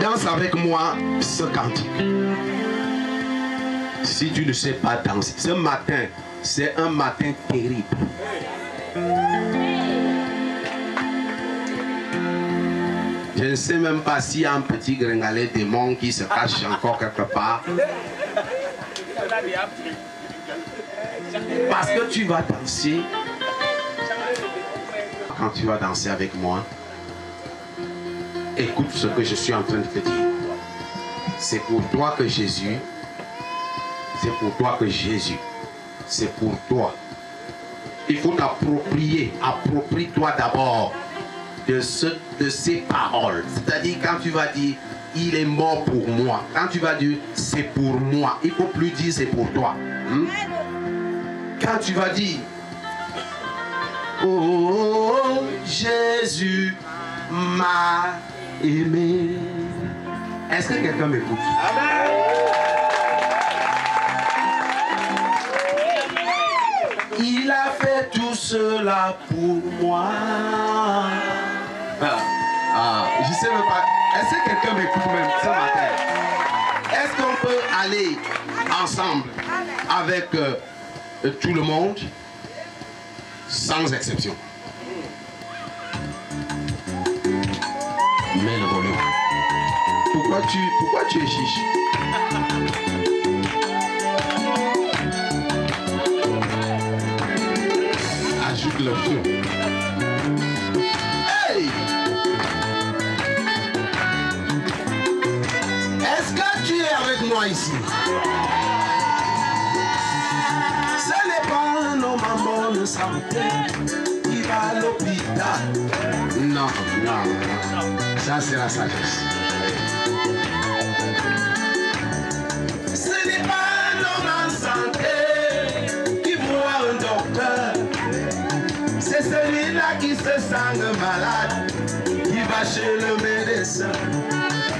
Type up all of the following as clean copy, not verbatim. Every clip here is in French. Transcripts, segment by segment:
Danse avec moi ce cantique. Si tu ne sais pas danser, ce matin, c'est un matin terrible. Je ne sais même pas s'il y a un petit gringalet démon qui se cache encore quelque part. Parce que tu vas danser. Quand tu vas danser avec moi, écoute ce que je suis en train de te dire. C'est pour toi que Jésus, c'est pour toi que Jésus, c'est pour toi. Il faut t'approprier, approprie-toi d'abord de ces paroles. C'est-à-dire quand tu vas dire, il est mort pour moi. Quand tu vas dire, c'est pour moi. Il ne faut plus dire, c'est pour toi. Quand tu vas dire, oh, Jésus m'a aimé. Est-ce que quelqu'un m'écoute? Amen. Il a fait tout cela pour moi. Je sais même pas. Est-ce que quelqu'un m'écoute même ce matin? Est-ce qu'on peut aller ensemble avec tout le monde sans exception? Mets le volume. Pourquoi tu es chiche? Ajoute le feu. Hey! Est-ce que tu es avec moi ici? Ce n'est pas un homme en bonne santé qui va à l'hôpital. Non. Ça c'est la sagesse. Ce n'est pas un homme en santé qui voit un docteur. C'est celui-là qui se sent malade, qui va chez le médecin.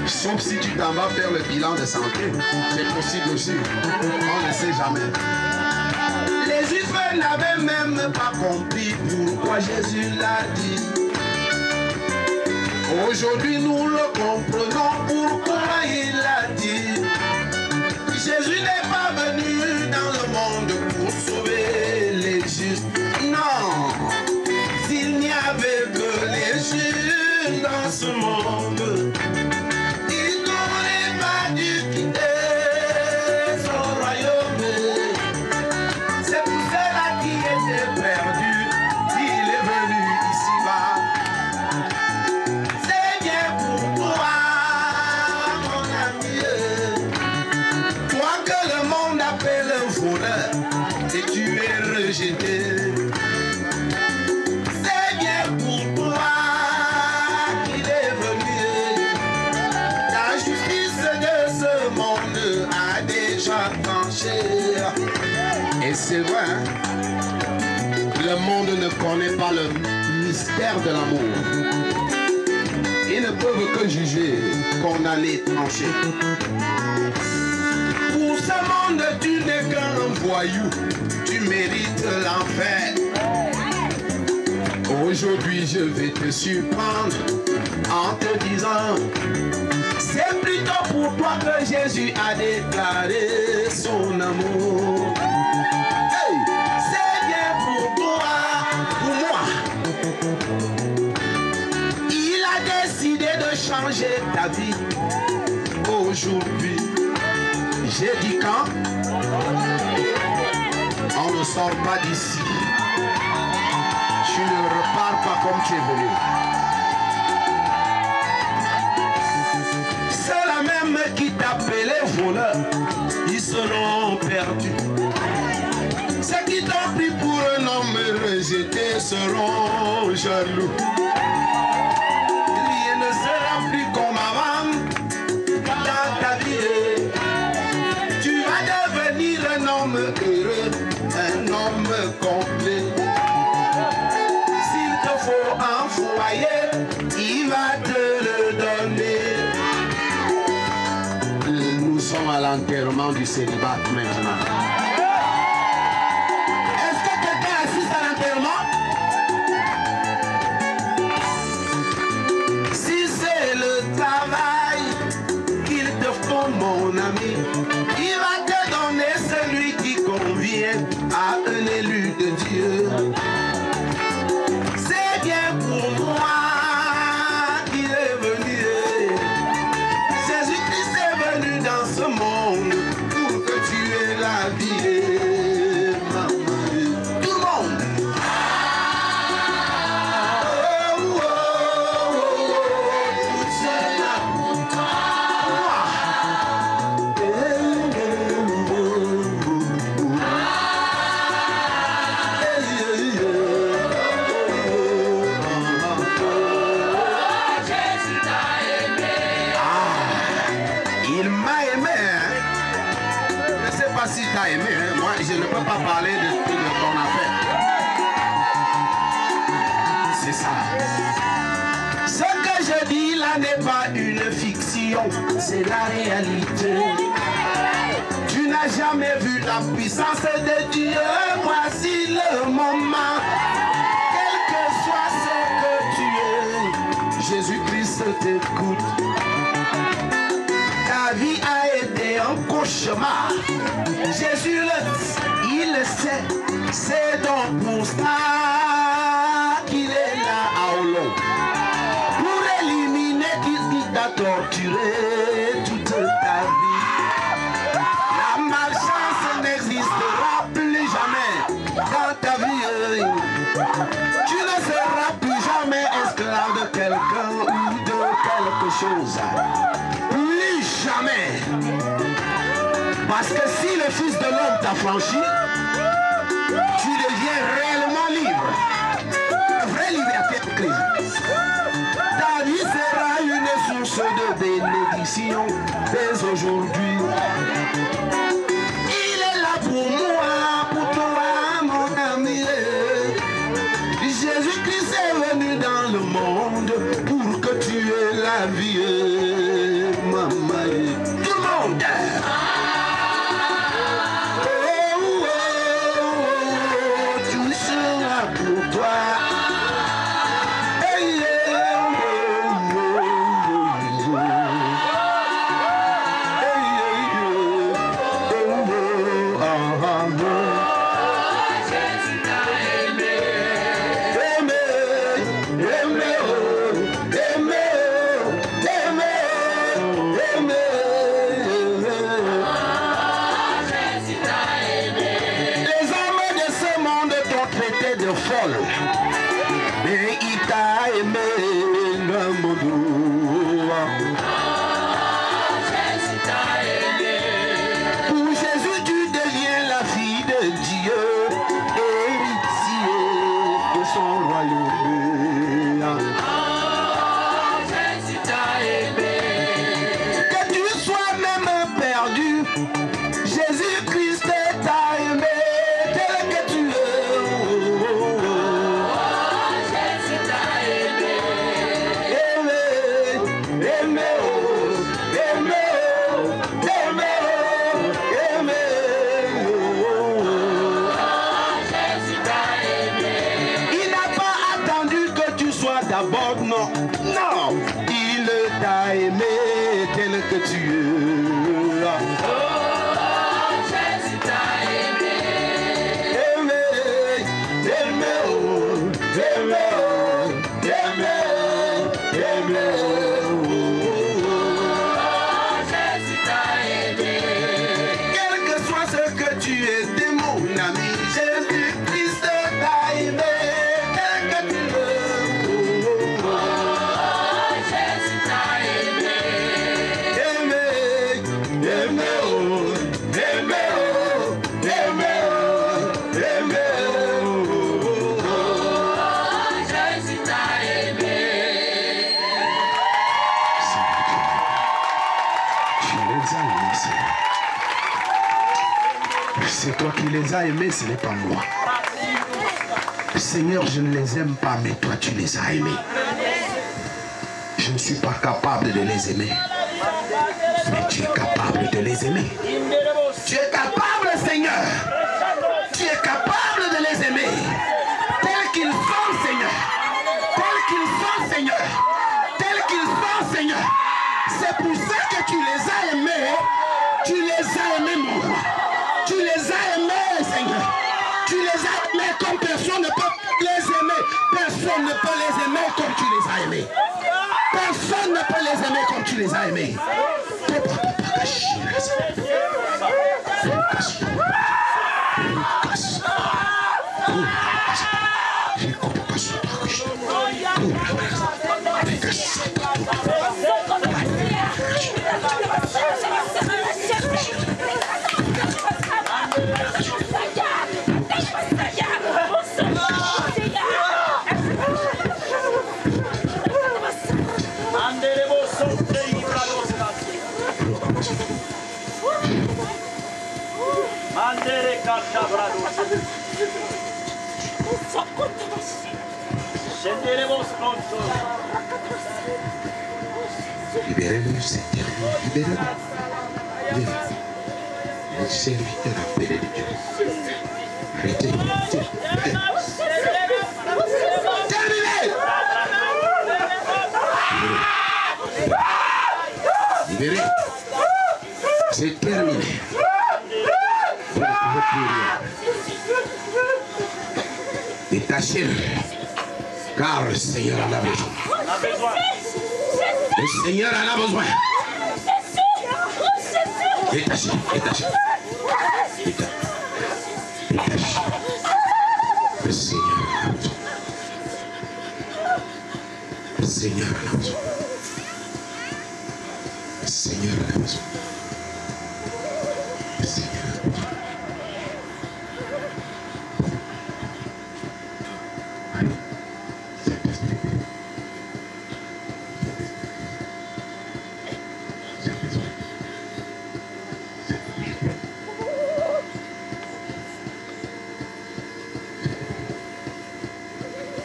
Sauf si tu t'en vas faire le bilan de santé. C'est possible aussi. On ne sait jamais. Les Juifs n'avaient même pas compris pourquoi Jésus l'a dit. Aujourd'hui, nous le comprenons pourquoi il l'a dit. Jésus n'est pas venu dans le monde pour sauver les justes. Non, s'il n'y avait que les justes dans ce monde, il n'aurait pas dû quitter son royaume. C'est pour cela qu'il était perdu, il est venu ici-bas. C'est bien pour toi qu'il est venu. La justice de ce monde a déjà tranché. Et c'est vrai, le monde ne connaît pas le mystère de l'amour. Ils ne peuvent que juger, condamner, trancher. Pour ce monde, tu n'es qu'un voyou. Tu mérites l'enfer. Aujourd'hui, je vais te surprendre en te disant, c'est plutôt pour toi que Jésus a déclaré son amour. Hey, c'est bien pour toi, pour moi. Il a décidé de changer ta vie. Aujourd'hui, j'ai dit quand? On ne sort pas d'ici. Tu ne repars pas comme tu es venu. C'est la même qui t'appelait voleur. Ils seront perdus. Ceux qui t'ont pris pour un homme rejeté seront jaloux. Rien ne sera plus comme avant dans ta vie. Tu vas devenir un homme heureux, un homme complet. S'il te faut un foyer, il va l'enterrement du célibat maintenant. Est-ce que quelqu'un assiste à l'enterrement? Si c'est le travail qu'il te faut, mon ami, il va te donner celui qui convient à un élu de Dieu. C'est bien pour moi qu'il est venu. Jésus-Christ est venu dans ce monde pour que tu aies la vie. Tout le monde. Oh, oh, oh, oh, tout cela pour toi. Il m'a aimé, hein? Je ne sais pas si tu as aimé, hein? Moi je ne peux pas parler de ton affaire. C'est ça. Ce que je dis là n'est pas une fiction, c'est la réalité. Tu n'as jamais vu la puissance de Dieu, voici le moment. Quel que soit ce que tu es, Jésus-Christ t'écoute. Ta vie a été un cauchemar. Jésus il le sait. C'est donc pour ça qu'il est là à Hollande. Pour éliminer qui t'a torturé toute ta vie. La malchance n'existera plus jamais dans ta vie. Tu ne seras plus jamais esclave de quelqu'un ou de quelque chose. Jamais. Parce que si le Fils de l'homme t'a franchi, tu deviens réellement libre. Vraie liberté de Christ. Ta vie sera une source de bénédiction dès aujourd'hui. Il est là pour moi, pour toi, mon ami. Jésus-Christ est venu dans le monde pour que tu aies la vie. Maman, tout le monde. Oh, oh, oh, tout sera pour toi. Hey, oh, oh, oh, oh. Hey, oh, oh, oh, oh. Jésus t'a aimé. Aimé, aimé, oh, aimé, oh, aimé. Les hommes de ce monde t'ont traité de folle, mais il t'a aimé, le monde. Jésus t'a aimé. Pour Jésus, tu deviens la fille de Dieu, héritier de son royaume. Jésus t'a aimé. Que tu sois même perdu, Jésus-Christ t'a aimé tel que tu es. Jésus t'a aimé. Aimé, aimé, oh, aimé, oh, aimé, oh, aimé, oh. Jésus t'a aimé. Il n'a pas attendu que tu sois d'abord, non, non. Il t'a aimé tel que tu es. Jésus t'a aimé. Aimé, aimé, oh, aimé, oh, aimé, oh, aimé, oh. Jésus t'a aimé. Quel que soit ce que tu es, mon ami, Jésus-Christ t'a aimé. Tel que tu es. Jésus t'a aimé. Aimé, aimé, oh, aimé, oh, aimé, oh, aimé, oh. Jésus t'a aimé. Tu les as aimés, Seigneur. C'est toi qui les as aimés, ce n'est pas moi. Seigneur, je ne les aime pas, mais toi tu les as aimés. Je ne suis pas capable de les aimer, mais tu es capable de de les aimer. Tu es capable, Seigneur. Tu es capable de les aimer. Tels qu'ils sont, Seigneur. Tels qu'ils sont, Seigneur. Tels qu'ils sont, Seigneur. C'est pour ça que tu les as aimés. Tu les as aimés, mon roi. Tu les as aimés, Seigneur. Tu les as aimés comme personne ne peut les aimer. Personne ne peut les aimer comme tu les as aimés. Personne ne peut les aimer comme tu les as aimés. Libérez-le, Seigneur. Libérez-le. Le serviteur appelé de Dieu. Arrêtez. Terminé. Libérez. C'est terminé. Vous ne pouvez plus rien. Détachez-le. Car le Seigneur en a besoin. Le Seigneur en a besoin. Détachez. Le Seigneur en a besoin. Le Seigneur en a besoin. Le Seigneur en a besoin. Le Seigneur en a besoin.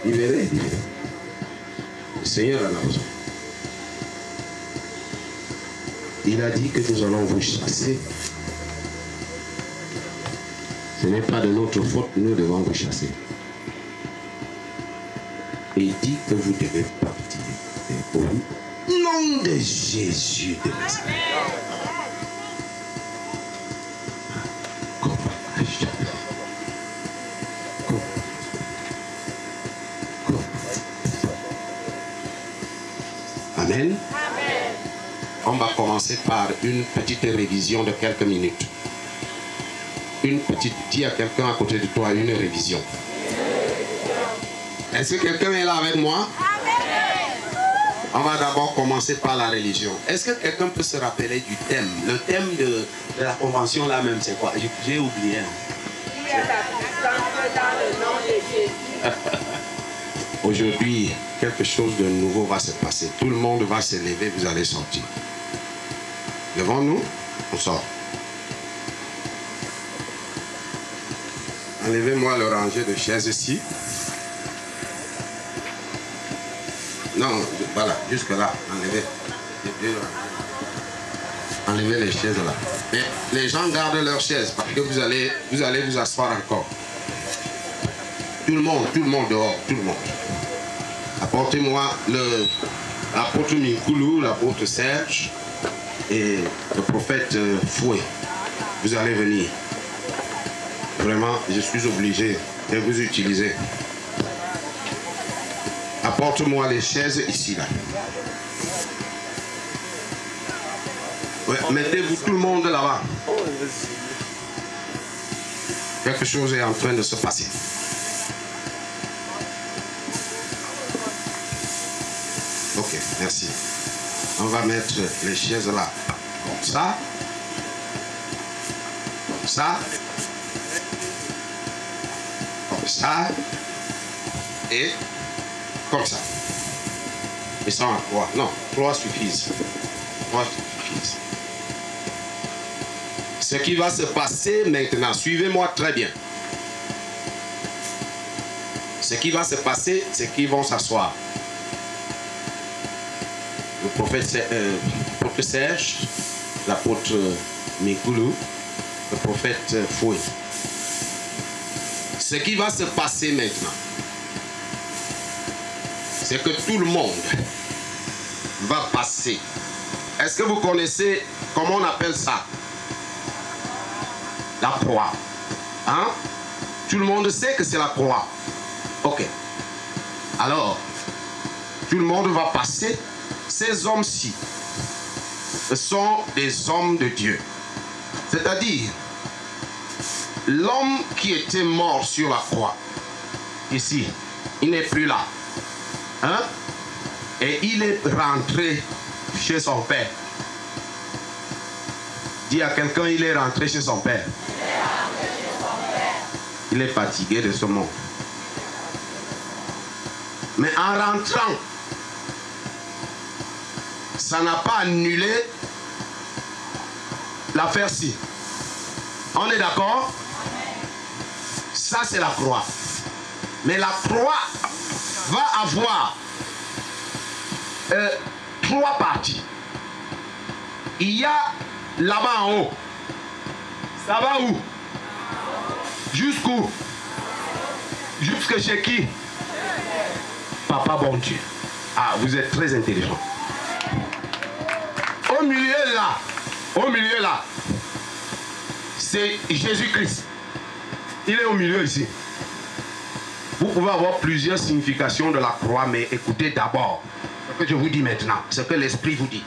Libérez. Le Seigneur en a besoin. Il a dit que nous allons vous chasser. Ce n'est pas de notre faute, nous devons vous chasser. Et il dit que vous devez partir. Au nom de Jésus de Nazareth. Amen. On va commencer par une petite révision de quelques minutes. Une petite, dis à quelqu'un à côté de toi, une révision. Est-ce que quelqu'un est là avec moi? On va d'abord commencer par la religion. Est-ce que quelqu'un peut se rappeler du thème? Le thème de la convention là même, c'est quoi? J'ai oublié. Aujourd'hui, quelque chose de nouveau va se passer. Tout le monde va se lever, vous allez sortir. Devant nous, on sort. Enlevez-moi le rangé de chaises ici. Non, voilà, jusque là. Enlevez les chaises là. Mais les gens gardent leurs chaises parce que vous allez vous asseoir encore. Tout le monde dehors, tout le monde. Apportez-moi l'apôtre Minkoulou, l'apôtre Serge et le prophète Fouet. Vous allez venir. Vraiment, je suis obligé de vous utiliser. Apporte-moi les chaises ici, là. Ouais, mettez-vous tout le monde là-bas. Quelque chose est en train de se passer. Ok, merci. On va mettre les chaises là. Comme ça. Comme ça. Comme ça. Et comme ça. Et ça en 3. Non, 3 suffisent. 3 suffisent. Ce qui va se passer maintenant, suivez-moi très bien. Ce qui va se passer, c'est qu'ils vont s'asseoir. Le prophète Serge, l'apôtre Mikulu, le prophète Fouy. Ce qui va se passer maintenant, c'est que tout le monde va passer. Est-ce que vous connaissez comment on appelle ça? La croix. Hein? Tout le monde sait que c'est la croix. Ok. Alors, tout le monde va passer. Ces hommes-ci sont des hommes de Dieu. C'est-à-dire, l'homme qui était mort sur la croix, ici, il n'est plus là. Hein? Et il est rentré chez son père. Dis à quelqu'un, il est rentré chez son père. Il est fatigué de ce monde. Mais en rentrant, ça n'a pas annulé l'affaire-ci. On est d'accord? Ça, c'est la croix. Mais la croix va avoir 3 parties. Il y a là-bas en haut. Ça va où? Jusqu'où? Jusque chez qui? Papa bon Dieu. Ah, vous êtes très intelligent. Au milieu là, c'est Jésus-Christ. Il est au milieu ici. Vous pouvez avoir plusieurs significations de la croix, mais écoutez d'abord ce que je vous dis maintenant, ce que l'Esprit vous dit.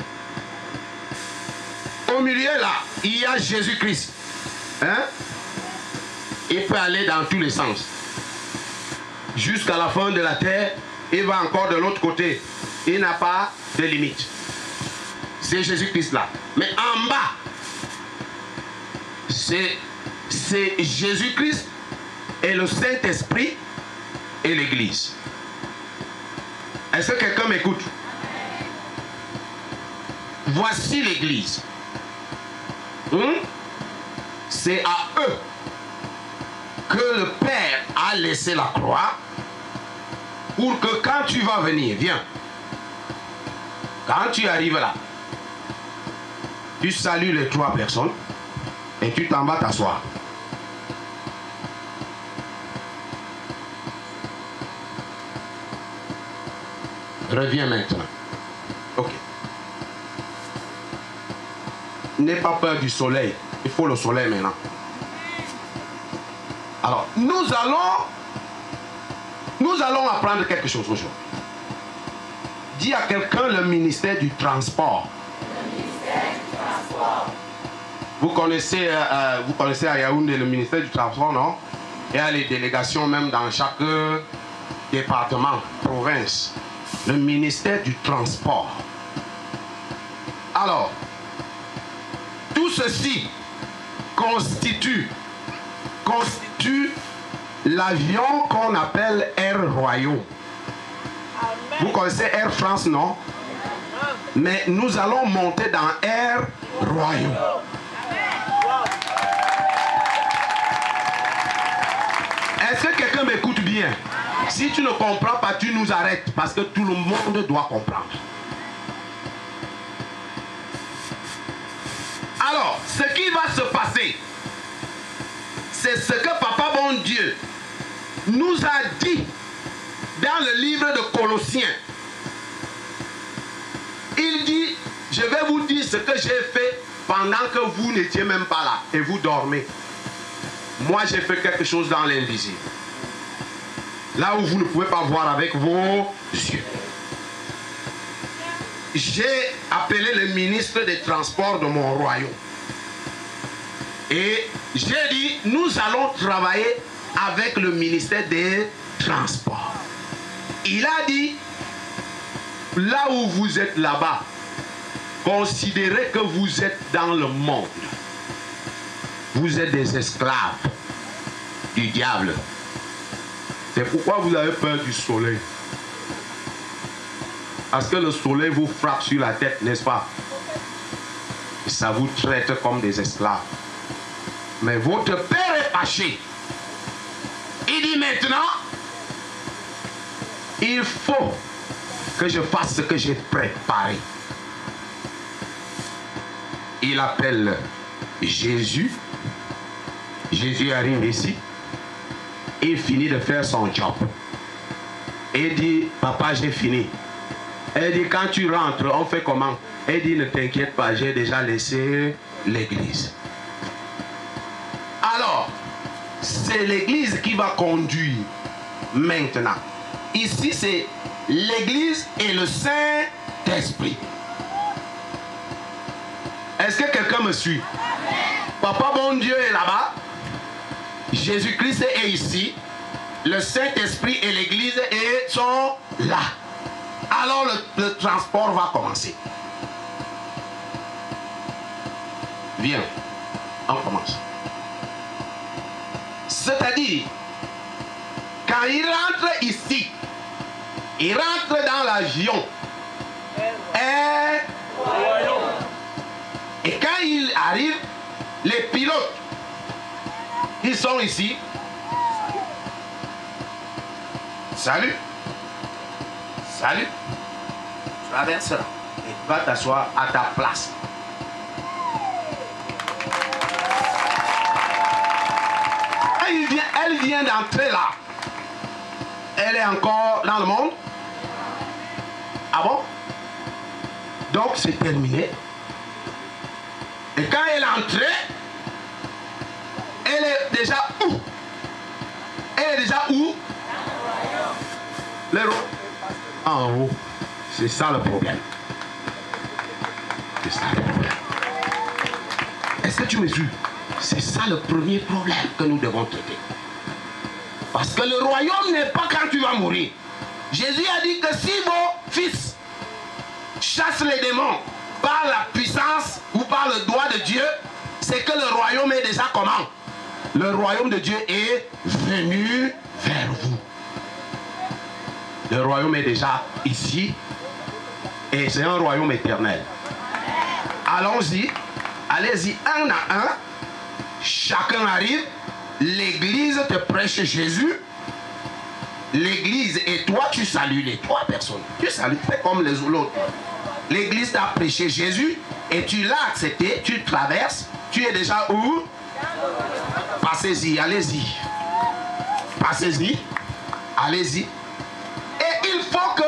Au milieu là, il y a Jésus-Christ. Hein? Il peut aller dans tous les sens. Jusqu'à la fin de la terre, il va encore de l'autre côté. Il n'a pas de limite. C'est Jésus-Christ là. Mais en bas, c'est Jésus-Christ et le Saint-Esprit et l'Église. Est-ce que quelqu'un m'écoute? Voici l'Église. C'est à eux que le Père a laissé la croix pour que quand tu vas venir, viens. Quand tu arrives là, tu salues les 3 personnes et tu t'en vas t'asseoir. Reviens maintenant. Ok. N'aie pas peur du soleil. Il faut le soleil maintenant. Alors, nous allons apprendre quelque chose aujourd'hui. Dis à quelqu'un le ministère du transport. Le ministère du transport. Vous connaissez à Yaoundé le ministère du transport, non? Il y a les délégations même dans chaque département, province. Le ministère du transport. Alors, tout ceci constitue l'avion qu'on appelle Air Royaux. Vous connaissez Air France, non? Mais nous allons monter dans Air Royaux. Est-ce que quelqu'un m'écoute bien? Si tu ne comprends pas, tu nous arrêtes parce que tout le monde doit comprendre. Alors, ce qui va se passer, c'est ce que Papa bon Dieu nous a dit dans le livre de Colossiens. Il dit, je vais vous dire ce que j'ai fait pendant que vous n'étiez même pas là et vous dormez. Moi, j'ai fait quelque chose dans l'invisible. Là où vous ne pouvez pas voir avec vos yeux. J'ai appelé le ministre des Transports de mon royaume. Et j'ai dit, nous allons travailler avec le ministère des Transports. Il a dit, là où vous êtes là-bas, considérez que vous êtes dans le monde. Vous êtes des esclaves du diable. C'est pourquoi vous avez peur du soleil. Parce que le soleil vous frappe sur la tête, n'est-ce pas? Et ça vous traite comme des esclaves. Mais votre père est fâché. Il dit maintenant, il faut que je fasse ce que j'ai préparé. Il appelle Jésus arrive ici. Il finit de faire son job. Et dit, papa, j'ai fini. Elle dit, quand tu rentres, on fait comment? Elle dit, ne t'inquiète pas, j'ai déjà laissé l'église. Alors, c'est l'église qui va conduire maintenant. Ici, c'est l'église et le Saint-Esprit. Est-ce que quelqu'un me suit? Papa, bon Dieu, est là-bas. Jésus-Christ est ici. Le Saint-Esprit et l'église sont là. Alors le transport va commencer. Viens, on commence. C'est-à-dire, quand il rentre ici, il rentre dans l'avion. Et quand il arrive, les pilotes, ils sont ici. Salut. Salut. Traverse là. Et va t'asseoir à ta place. Elle vient d'entrer là. Elle est encore dans le monde. Ah bon? Donc c'est terminé. Et quand elle est entrée, elle est déjà où? Elle est déjà où? Le roi. En haut. C'est ça le problème. C'est ça le problème. Est-ce que tu me suis? C'est ça le premier problème que nous devons traiter. Parce que le royaume n'est pas quand tu vas mourir. Jésus a dit que si vos fils chassent les démons par la puissance ou par le doigt de Dieu, c'est que le royaume est déjà comment? Le royaume de Dieu est venu vers vous. Le royaume est déjà ici et c'est un royaume éternel. Allons-y, allez-y un à un. Chacun arrive. L'église te prêche Jésus. L'église et toi, tu salues les trois personnes. Tu salues, fais comme les autres. L'église t'a prêché Jésus et tu l'as accepté, tu traverses. Tu es déjà où? Passez-y, allez-y. Passez-y, allez-y. Et il faut que...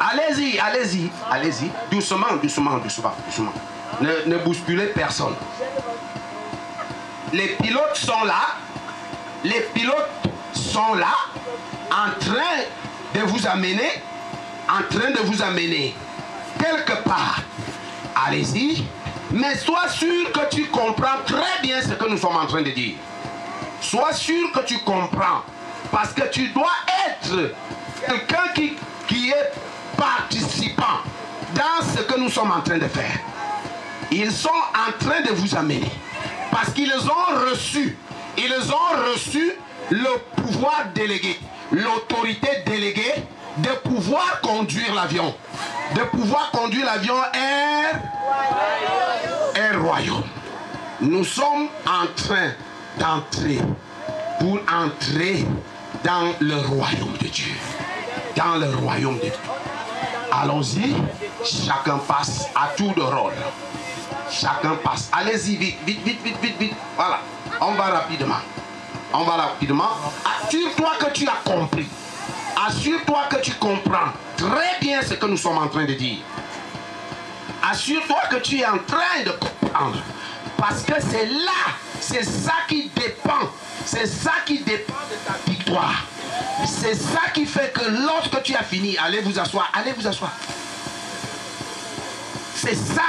Allez-y, allez-y, allez-y. Doucement, doucement, doucement, doucement. Ne bousculez personne. Les pilotes sont là. Les pilotes sont là en train de vous amener, quelque part. Allez-y, mais sois sûr que tu comprends très bien ce que nous sommes en train de dire. Sois sûr que tu comprends, parce que tu dois être quelqu'un qui est participant dans ce que nous sommes en train de faire. Ils sont en train de vous amener, parce qu'ils ont reçu le pouvoir délégué, l'autorité déléguée de pouvoir conduire l'avion. De pouvoir conduire l'avion Air Royaume. Nous sommes en train d'entrer pour entrer dans le royaume de Dieu. Dans le royaume de Dieu. Allons-y, chacun passe à tour de rôle. Chacun passe. Allez-y, vite, vite, vite, vite, vite, vite. Voilà, on va rapidement. On va rapidement. Assure-toi que tu as compris. Assure-toi que tu comprends très bien ce que nous sommes en train de dire. Assure-toi que tu es en train de comprendre. Parce que c'est là, c'est ça qui dépend. C'est ça qui dépend de ta victoire. C'est ça qui fait que lorsque tu as fini, allez vous asseoir, allez vous asseoir. C'est ça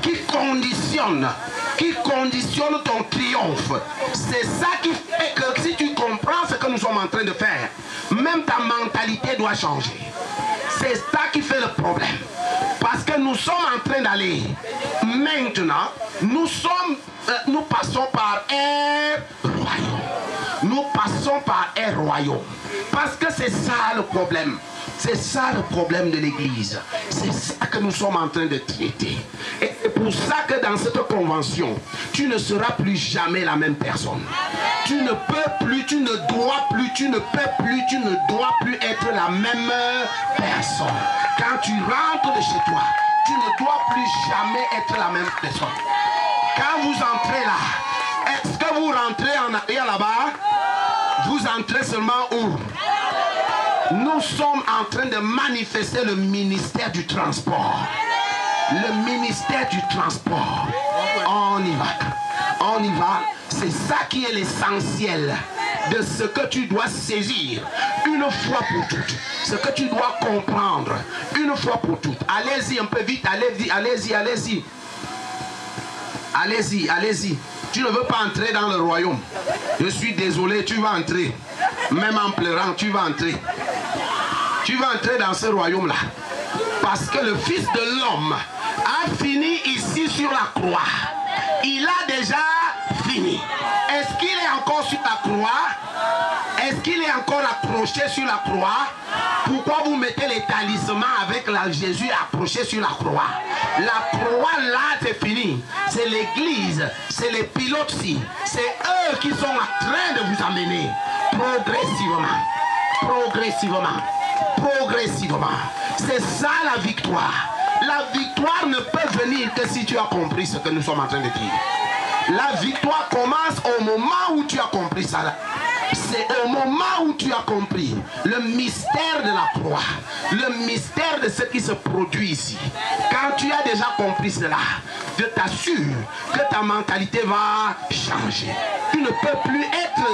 qui conditionne ton triomphe. C'est ça qui fait que si tu comprends ce que nous sommes en train de faire, même ta mentalité doit changer. C'est ça qui fait le problème. Parce que nous sommes en train d'aller. Maintenant, nous passons par un royaume. Nous passons par un royaume. Parce que c'est ça le problème. C'est ça le problème de l'église. C'est ça que nous sommes en train de traiter. Et c'est pour ça que dans cette convention, tu ne seras plus jamais la même personne. Tu ne peux plus, tu ne dois plus, tu ne peux plus, tu ne dois plus être la même personne. Quand tu rentres de chez toi, tu ne dois plus jamais être la même personne. Quand vous entrez là, est-ce que vous rentrez en arrière là-bas? Vous entrez seulement où? Nous sommes en train de manifester le ministère du transport. Le ministère du transport. On y va. On y va. C'est ça qui est l'essentiel de ce que tu dois saisir une fois pour toutes. Ce que tu dois comprendre une fois pour toutes. Allez-y un peu vite. Allez-y, allez-y, allez-y. Allez-y, allez-y. Tu ne veux pas entrer dans le royaume. Je suis désolé, tu vas entrer. Même en pleurant, tu vas entrer. Tu vas entrer dans ce royaume-là. Parce que le Fils de l'homme a fini ici sur la croix. Il a déjà fini. Est-ce qu'il est encore sur la croix? Est-ce qu'il est encore accroché sur la croix? Pourquoi vous mettez les talismans avec Jésus accroché sur la croix? La croix là, c'est fini. C'est l'église, c'est les pilotes-ci. C'est eux qui sont en train de vous amener progressivement. Progressivement. Progressivement. C'est ça la victoire. La victoire ne peut venir que si tu as compris ce que nous sommes en train de dire. La victoire commence au moment où tu as compris ça. C'est au moment où tu as compris le mystère de la croix, le mystère de ce qui se produit ici. Quand tu as déjà compris cela, je t'assure que ta mentalité va changer. Tu ne peux plus être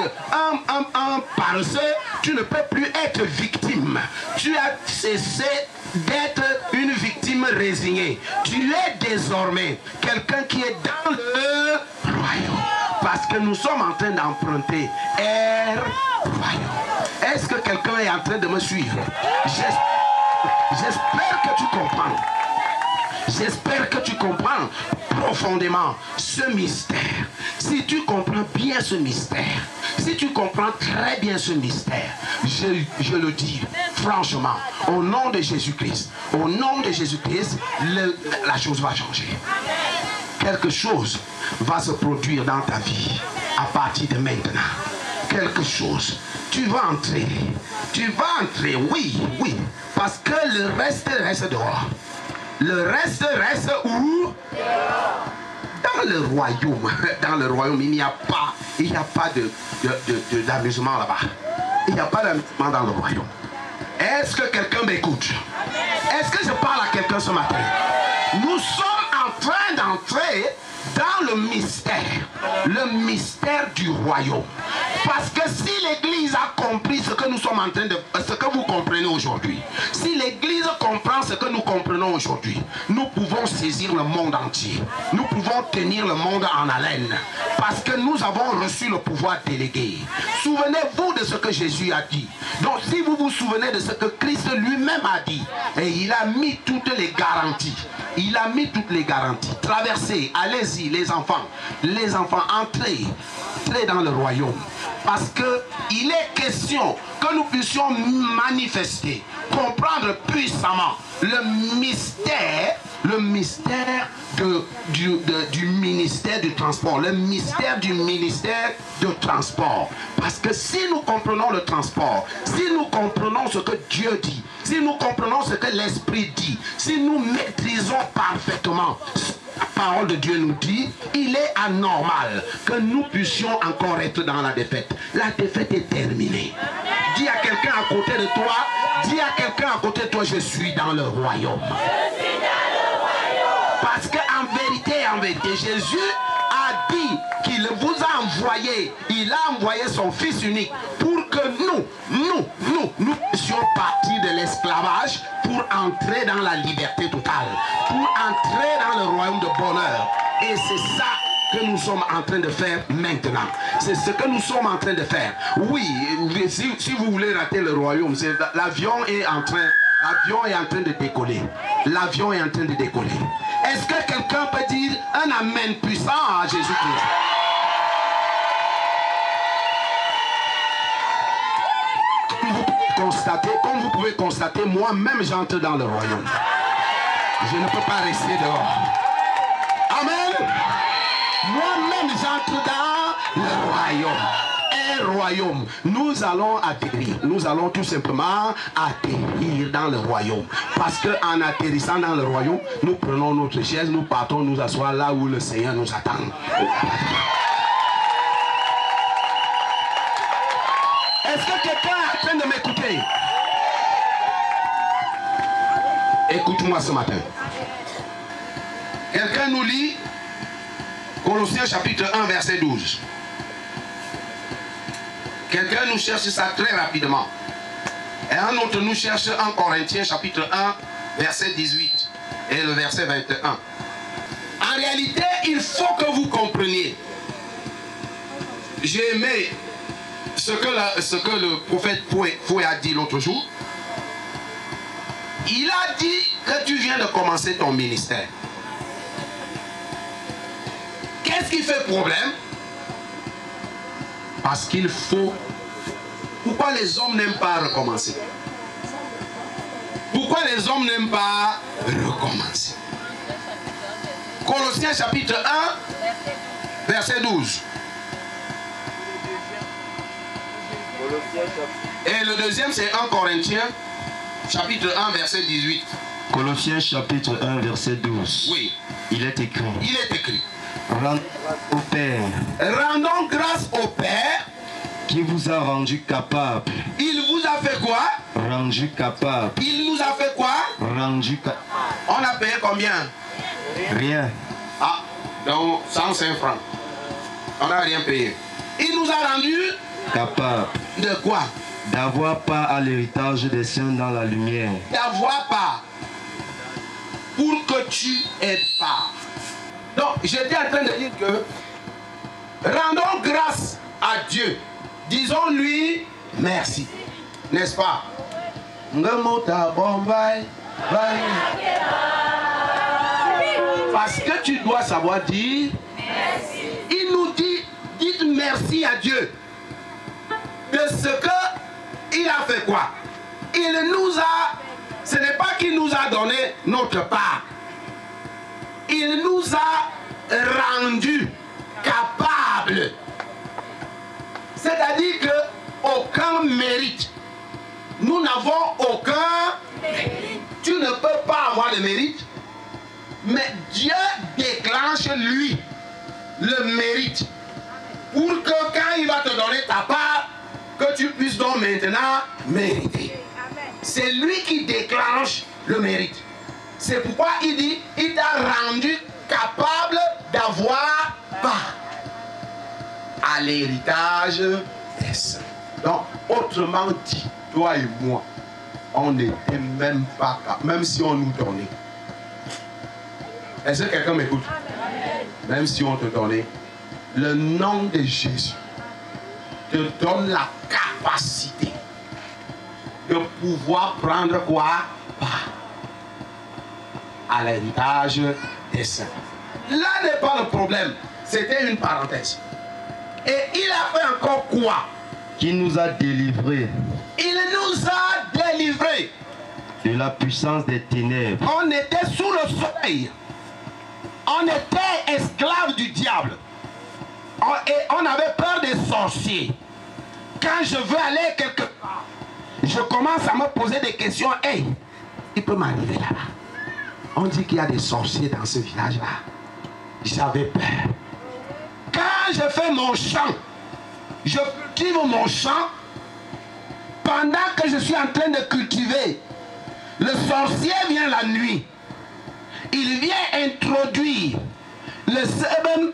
un paresseux, tu ne peux plus être victime. Tu as cessé d'être une victime résignée. Tu es désormais quelqu'un qui est dans le royaume. Parce que nous sommes en train d'emprunter Air Royaume. Est-ce que quelqu'un est en train de me suivre? J'espère que tu comprends. J'espère que tu comprends profondément ce mystère. Si tu comprends bien ce mystère, si tu comprends très bien ce mystère, je le dis franchement, au nom de Jésus-Christ, au nom de Jésus-Christ, la chose va changer. Quelque chose va se produire dans ta vie à partir de maintenant. Quelque chose. Tu vas entrer. Tu vas entrer, oui, oui. Parce que le reste reste dehors. Le reste reste où? Dans le royaume. Dans le royaume, il n'y a pas d'amusement là-bas. Il n'y a pas d'amusement dans le royaume. Est-ce que quelqu'un m'écoute? Est-ce que je parle à quelqu'un ce matin? Nous sommes en train d'entrer dans le mystère du royaume. Parce que si l'Église a compris ce que nous sommes en train de, ce que vous comprenez aujourd'hui, si l'Église comprend ce que nous comprenons aujourd'hui, nous pouvons saisir le monde entier. Nous pouvons tenir le monde en haleine. Parce que nous avons reçu le pouvoir délégué. Souvenez-vous de ce que Jésus a dit. Donc si vous vous souvenez de ce que Christ lui-même a dit, et il a mis toutes les garanties. Il a mis toutes les garanties. Traversez, allez-y les enfants, entrez dans le royaume. Parce qu'il est question que nous puissions manifester, comprendre puissamment le mystère du ministère du transport, le mystère du ministère de transport. Parce que si nous comprenons le transport, si nous comprenons ce que Dieu dit, si nous comprenons ce que l'Esprit dit, si nous maîtrisons parfaitement la parole de Dieu nous dit, il est anormal que nous puissions encore être dans la défaite. La défaite est terminée. Dis à quelqu'un à côté de toi, je suis dans le royaume. Je suis dans le royaume. Parce qu'en vérité, Jésus a dit qu'il vous a envoyé, il a envoyé son Fils unique pour que nous puissions partir de l'esclavage pour entrer dans la liberté totale, pour entrer dans le royaume de bonheur. Et c'est ça que nous sommes en train de faire maintenant. C'est ce que nous sommes en train de faire. Oui, si vous voulez rater le royaume, l'avion est en train de décoller. L'avion est en train de décoller. Est-ce que quelqu'un peut dire un amen puissant à Jésus-Christ? Comme vous pouvez constater, moi-même j'entre dans le royaume. Je ne peux pas rester dehors. Amen. Moi-même j'entre dans le royaume. royaume. Nous allons atterrir. Nous allons tout simplement atterrir dans le royaume. Parce qu'en atterrissant dans le royaume, nous prenons notre chaise, nous partons nous asseoir là où le Seigneur nous attend. Est-ce que quelqu'un est en train de m'écouter? Écoute-moi ce matin. Quelqu'un nous lit Colossiens chapitre 1 verset 12. Quelqu'un nous cherche ça très rapidement. Et un autre nous cherche en Corinthiens chapitre 1 verset 18 et le verset 21. En réalité, il faut que vous compreniez. J'ai aimé ce que le prophète Foué a dit l'autre jour. Il a dit que tu viens de commencer ton ministère. Qu'est-ce qui fait problème? Parce qu'il faut... Pourquoi les hommes n'aiment pas recommencer? Pourquoi les hommes n'aiment pas recommencer? Colossiens chapitre 1, verset 12. Et le deuxième, c'est 1 Corinthiens, chapitre 1, verset 18. Colossiens chapitre 1, verset 12. Oui. Il est écrit. Il est écrit. Rendons au Père. Rendons grâce au Père. Qui vous a rendu capable. Il vous a fait quoi? Rendu capable. Il nous a fait quoi? Rendu capable. On a payé combien? Rien. Ah, donc 105 francs. On n'a rien payé. Il nous a rendu capable. De quoi? D'avoir part à l'héritage des saints dans la lumière. D'avoir part. Pour que tu aies part. Donc, j'étais en train de dire que rendons grâce à Dieu. Disons-lui merci. N'est-ce pas? Parce que tu dois savoir dire merci. Il nous dit, dites merci à Dieu de ce qu'il a fait quoi? Il nous a, ce n'est pas qu'il nous a donné notre part. Il nous a rendu capables. C'est-à-dire qu'aucun mérite. Nous n'avons aucun mérite. Tu ne peux pas avoir de mérite. Mais Dieu déclenche lui le mérite. Pour que quand il va te donner ta part, que tu puisses donc maintenant mériter. C'est lui qui déclenche le mérite. C'est pourquoi il dit, il t'a rendu capable d'avoir part à l'héritage des saints. Donc, autrement dit, toi et moi, on n'était même pas capable, même si on nous donnait. Est-ce que quelqu'un m'écoute? Même si on te donnait, le nom de Jésus te donne la capacité de pouvoir prendre quoi? Part à l'héritage des saints. Là n'est pas le problème. C'était une parenthèse. Et il a fait encore quoi? Qui nous a délivrés. Il nous a délivrés de la puissance des ténèbres. On était sous le soleil. On était esclaves du diable. Et on avait peur des sorciers. Quand je veux aller quelque part, je commence à me poser des questions. Hey, il peut m'arriver là-bas. On dit qu'il y a des sorciers dans ce village-là. J'avais peur. Quand je fais mon champ, je cultive mon champ. Pendant que je suis en train de cultiver, le sorcier vient la nuit. Il vient introduire le sebum,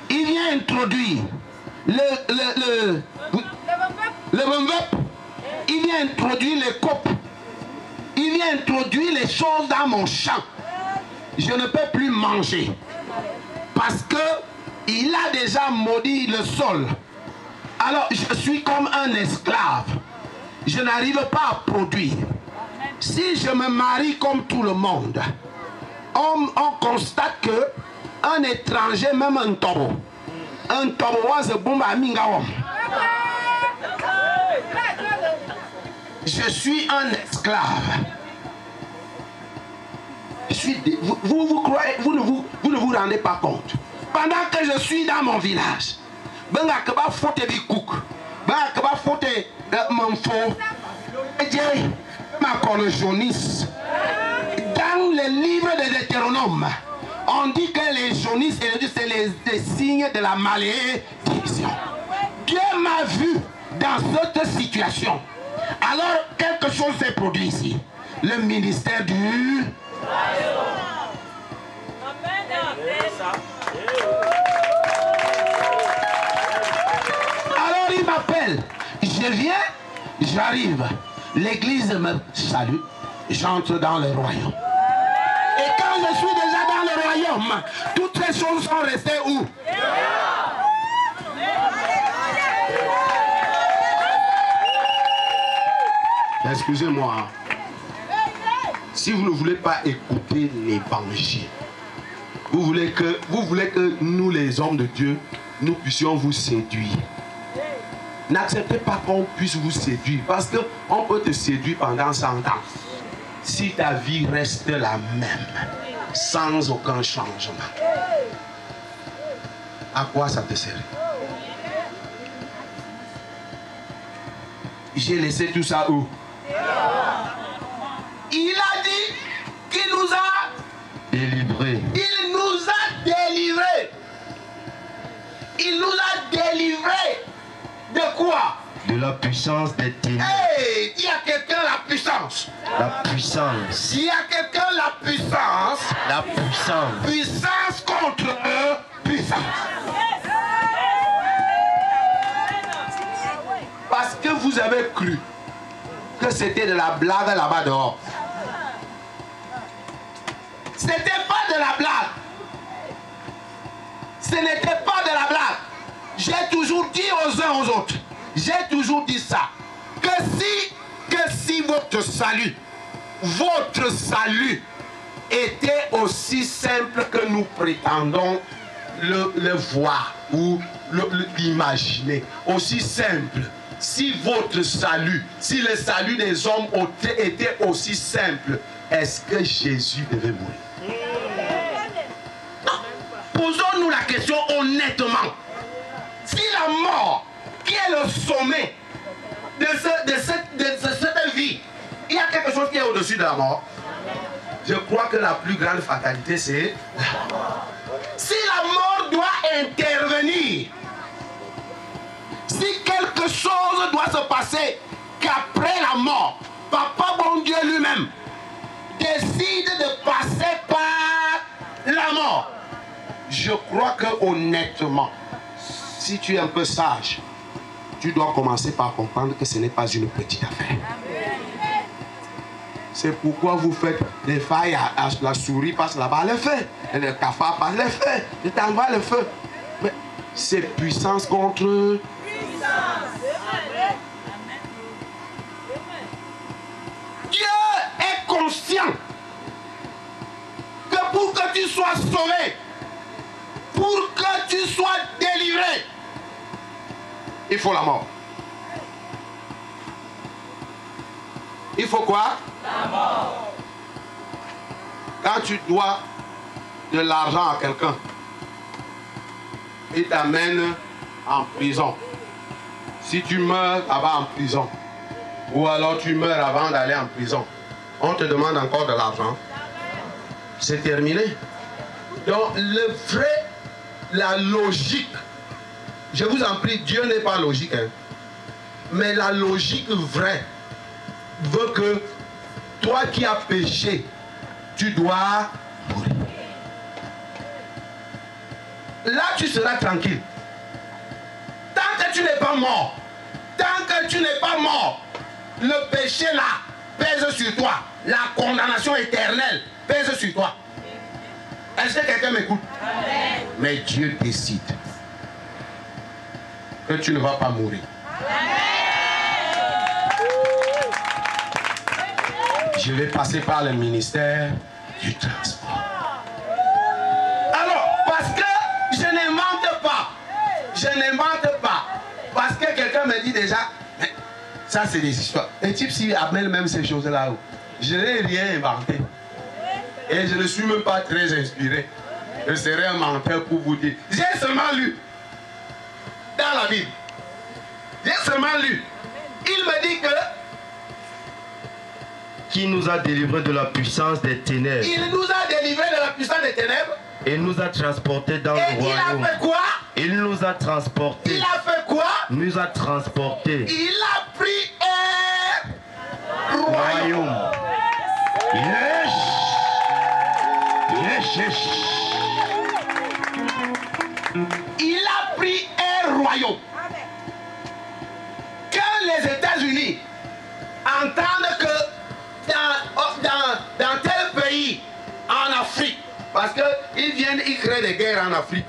il vient introduire le bambep, il vient introduire les copes, il vient introduire les choses dans mon champ. Je ne peux plus manger parce que il a déjà maudit le sol. Alors je suis comme un esclave. Je n'arrive pas à produire. Si je me marie comme tout le monde, on constate que un étranger, même un tobo se bombe à Mingawam. Je suis un esclave. Vous croyez, vous ne vous rendez pas compte. Pendant que je suis dans mon village, faute mon faux. Ma jaunisse. Dans le livre des Deutéronomes, on dit que les jaunisses c'est les signes de la malédiction. Dieu m'a vu dans cette situation. Alors quelque chose s'est produit ici. Le ministère du... Alors il m'appelle. Je viens, j'arrive. L'église me salue. J'entre dans le royaume. Et quand je suis déjà dans le royaume, toutes les choses sont restées où? Excusez-moi. Si vous ne voulez pas écouter l'évangile, vous voulez que nous, les hommes de Dieu, nous puissions vous séduire. N'acceptez pas qu'on puisse vous séduire, parce qu'on peut te séduire pendant 100 ans. Si ta vie reste la même, sans aucun changement, à quoi ça te sert? J'ai laissé tout ça où? Il a dit qu'il nous a délivrés. Il nous a délivrés. Il nous a délivrés. De quoi? De la puissance des ténèbres. Hey, il y a quelqu'un la puissance. La puissance. Il y a quelqu'un la puissance. La puissance. Puissance contre puissance. Parce que vous avez cru que c'était de la blague là-bas dehors. C'était pas de la blague. Ce n'était pas de la blague. J'ai toujours dit aux uns aux autres, j'ai toujours dit ça, que si votre salut était aussi simple que nous prétendons le voir ou l'imaginer, aussi simple, si votre salut, si le salut des hommes était aussi simple, est-ce que Jésus devait mourir? Non. Posons-nous la question honnêtement. Si la mort, qui est le sommet de cette vie, il y a quelque chose qui est au-dessus de la mort, je crois que la plus grande fatalité, c'est la mort. Si la mort doit intervenir, si quelque chose doit se passer qu'après la mort, Papa bon Dieu lui-même décide de passer par la mort, je crois que honnêtement, si tu es un peu sage, tu dois commencer par comprendre que ce n'est pas une petite affaire. C'est pourquoi vous faites des failles à la souris passe là-bas le feu, et le cafard passe le feu, et t'envoie le feu. Mais c'est puissance contre puissance. Dieu est conscient que pour que tu sois sauvé, pour que tu sois délivré, il faut la mort. Il faut quoi? La mort. Quand tu dois de l'argent à quelqu'un, il t'amène en prison. Si tu meurs là-bas en prison, ou alors tu meurs avant d'aller en prison, on te demande encore de l'argent. C'est terminé. Donc la logique, je vous en prie, Dieu n'est pas logique, hein, mais la logique vraie veut que toi qui as péché, tu dois mourir. Là, tu seras tranquille. Tant que tu n'es pas mort, le péché là pèse sur toi. La condamnation éternelle pèse sur toi. Est-ce que quelqu'un m'écoute? Mais Dieu décide que tu ne vas pas mourir. Je vais passer par le ministère du transport. Alors, parce que je n'invente pas. Parce que quelqu'un me dit déjà, ça c'est des histoires. Un type s'il amène même ces choses-là, je n'ai rien inventé. Et je ne suis même pas très inspiré. Je serai un menteur pour vous dire. J'ai seulement lu dans la Bible J'ai seulement lu. Il me dit que qui nous a délivrés de la puissance des ténèbres. il nous a délivrés de la puissance des ténèbres. Et nous a transportés dans Et le il royaume. a fait quoi? Il nous a transportés. Il a fait quoi? Nous a transportés. Il a pris un royaume. Royaume. Yes. Yes, yes. Il a pris un royaume. Quand les États-Unis entendent que dans tel pays en Afrique, parce qu'ils viennent, ils créent des guerres en Afrique,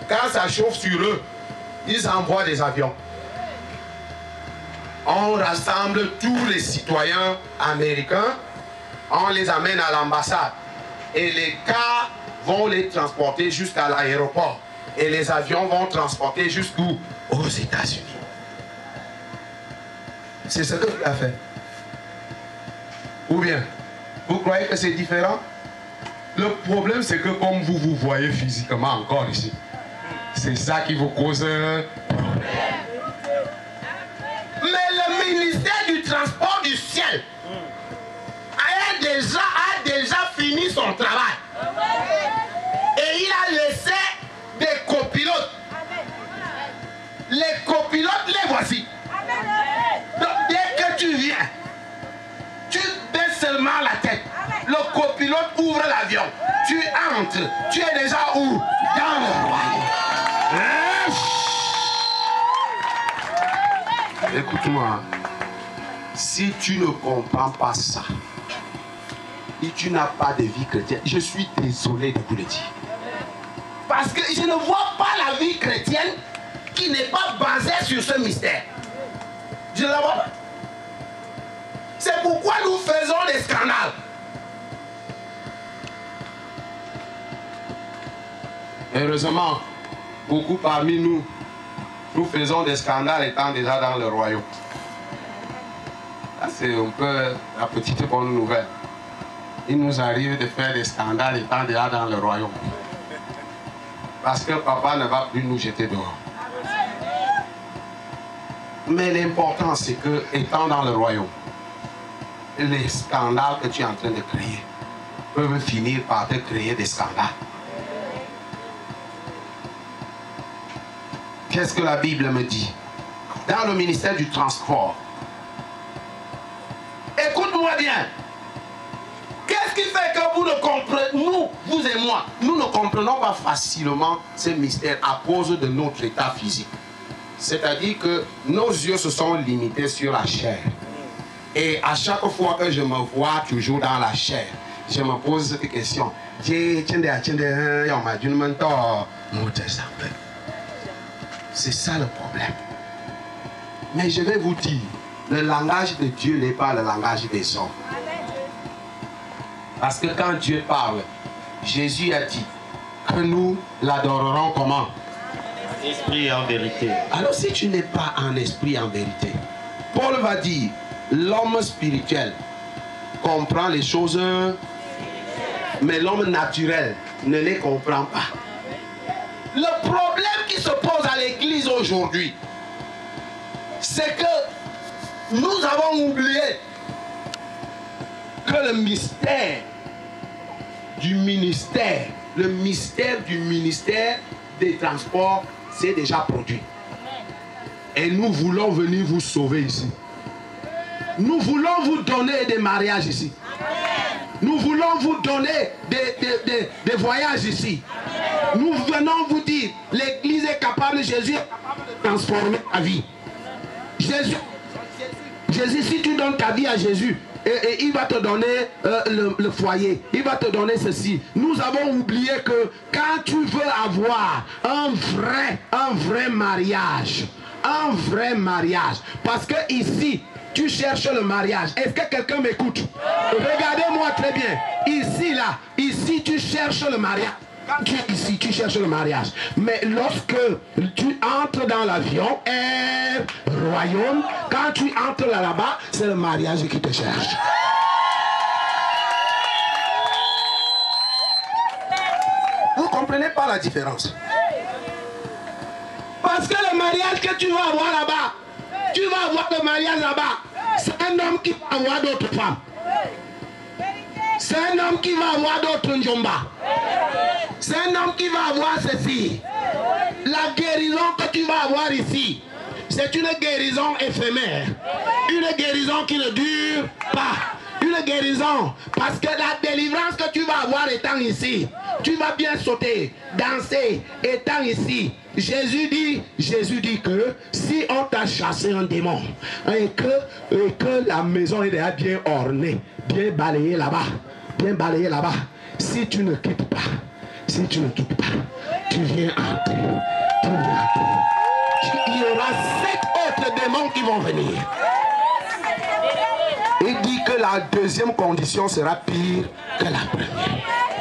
quand ça chauffe sur eux, ils envoient des avions. On rassemble tous les citoyens américains, on les amène à l'ambassade et les cars vont les transporter jusqu'à l'aéroport et les avions vont transporter jusqu'où? Aux États-Unis. C'est ce que tu as fait. Ou bien, vous croyez que c'est différent? Le problème, c'est que comme vous vous voyez physiquement encore ici, c'est ça qui vous cause un problème. Mais le ministère du transport du ciel a déjà fini son travail. Et il a laissé des copilotes. Les copilotes, les voici. Donc dès que tu viens, tu baisses seulement la tête. Le copilote ouvre l'avion. Tu entres. Tu es déjà où? Dans le royaume. Écoute-moi. Si tu ne comprends pas ça, et tu n'as pas de vie chrétienne, je suis désolé de vous le dire. Parce que je ne vois pas la vie chrétienne qui n'est pas basée sur ce mystère. Je ne la vois pas. C'est pourquoi nous faisons des scandales. Heureusement, beaucoup parmi nous, nous faisons des scandales étant déjà dans le royaume. C'est un peu la petite bonne nouvelle. Il nous arrive de faire des scandales étant déjà dans le royaume. Parce que papa ne va plus nous jeter dehors. Mais l'important, c'est que, étant dans le royaume, les scandales que tu es en train de créer peuvent finir par te créer des scandales. Qu'est-ce que la Bible me dit? Dans le ministère du transport, écoute-moi bien. Qu'est-ce qui fait que vous ne comprenez, nous, vous et moi, nous ne comprenons pas facilement ces mystères à cause de notre état physique. C'est-à-dire que nos yeux se sont limités sur la chair. Et à chaque fois que je me vois toujours dans la chair, je me pose cette question. C'est ça le problème. Mais je vais vous dire, le langage de Dieu n'est pas le langage des hommes. Parce que quand Dieu parle, Jésus a dit que nous l'adorerons comment? Esprit en vérité. Alors si tu n'es pas en esprit en vérité, Paul va dire, l'homme spirituel comprend les choses, mais l'homme naturel ne les comprend pas. Le problème qui se pose à l'église aujourd'hui, c'est que nous avons oublié que le mystère du ministère, des transports, c'est déjà produit. Et nous voulons venir vous sauver ici. Nous voulons vous donner des mariages ici. Nous voulons vous donner des voyages ici. Nous venons vous dire, l'église est capable, Jésus est capable de transformer ta vie. Jésus, si tu donnes ta vie à Jésus, et il va te donner le foyer, il va te donner ceci. Nous avons oublié que quand tu veux avoir un vrai mariage, parce que ici, tu cherches le mariage. Est-ce que quelqu'un m'écoute? Regardez-moi très bien. Ici, tu cherches le mariage. Quand tu es ici, tu cherches le mariage. Mais lorsque tu entres dans l'avion, royaume, quand tu entres là-bas, c'est le mariage qui te cherche. Vous ne comprenez pas la différence? Parce que le mariage que tu vas avoir là-bas, tu vas avoir le mariage là-bas, c'est un homme qui va avoir d'autres femmes. C'est un homme qui va avoir d'autres njomba. C'est un homme qui va avoir ceci. La guérison que tu vas avoir ici, c'est une guérison éphémère. Une guérison qui ne dure pas. Une guérison. Parce que la délivrance que tu vas avoir étant ici, tu vas bien sauter, danser, étant ici. Jésus dit que si on t'a chassé un démon et que la maison est déjà bien ornée, bien balayée là-bas, si tu ne quittes pas, tu viens entrer. Il y aura 7 autres démons qui vont venir. Il dit que la deuxième condition sera pire que la première.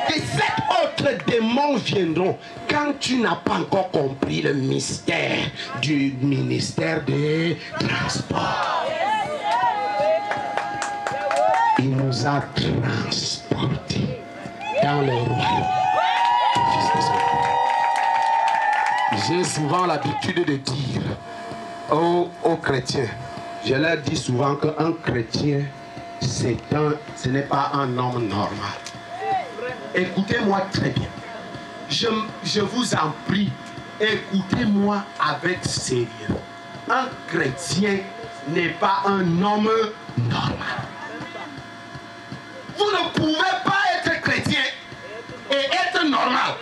Et 7 autres démons viendront quand tu n'as pas encore compris le mystère du ministère des Transports. Il nous a transportés dans le royaume. J'ai souvent l'habitude de dire aux chrétiens, je leur dis souvent qu'un chrétien, ce n'est pas un homme normal. Écoutez-moi très bien. Je vous en prie, écoutez-moi avec sérieux. Un chrétien n'est pas un homme normal. Vous ne pouvez pas être chrétien et être normal.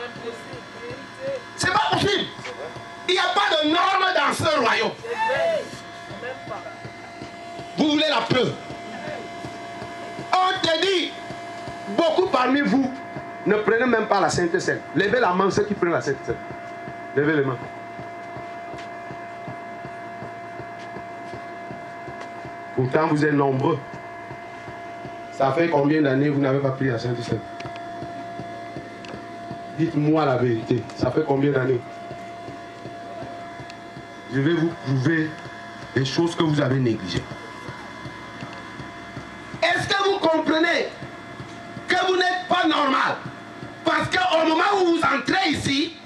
C'est pas possible. Il n'y a pas de normes dans ce royaume. Vous voulez la preuve? On te dit, beaucoup parmi vous ne prenez même pas la Sainte Seine. Levez la main ceux qui prennent la Sainte Seine. Levez les mains. Pourtant vous êtes nombreux. Ça fait combien d'années vous n'avez pas pris la Sainte Seine? Dites-moi la vérité. Ça fait combien d'années? Je vais vous prouver les choses que vous avez négligées. Est-ce que vous comprenez que vous n'êtes pas normal? Parce qu'au moment où vous entrez ici,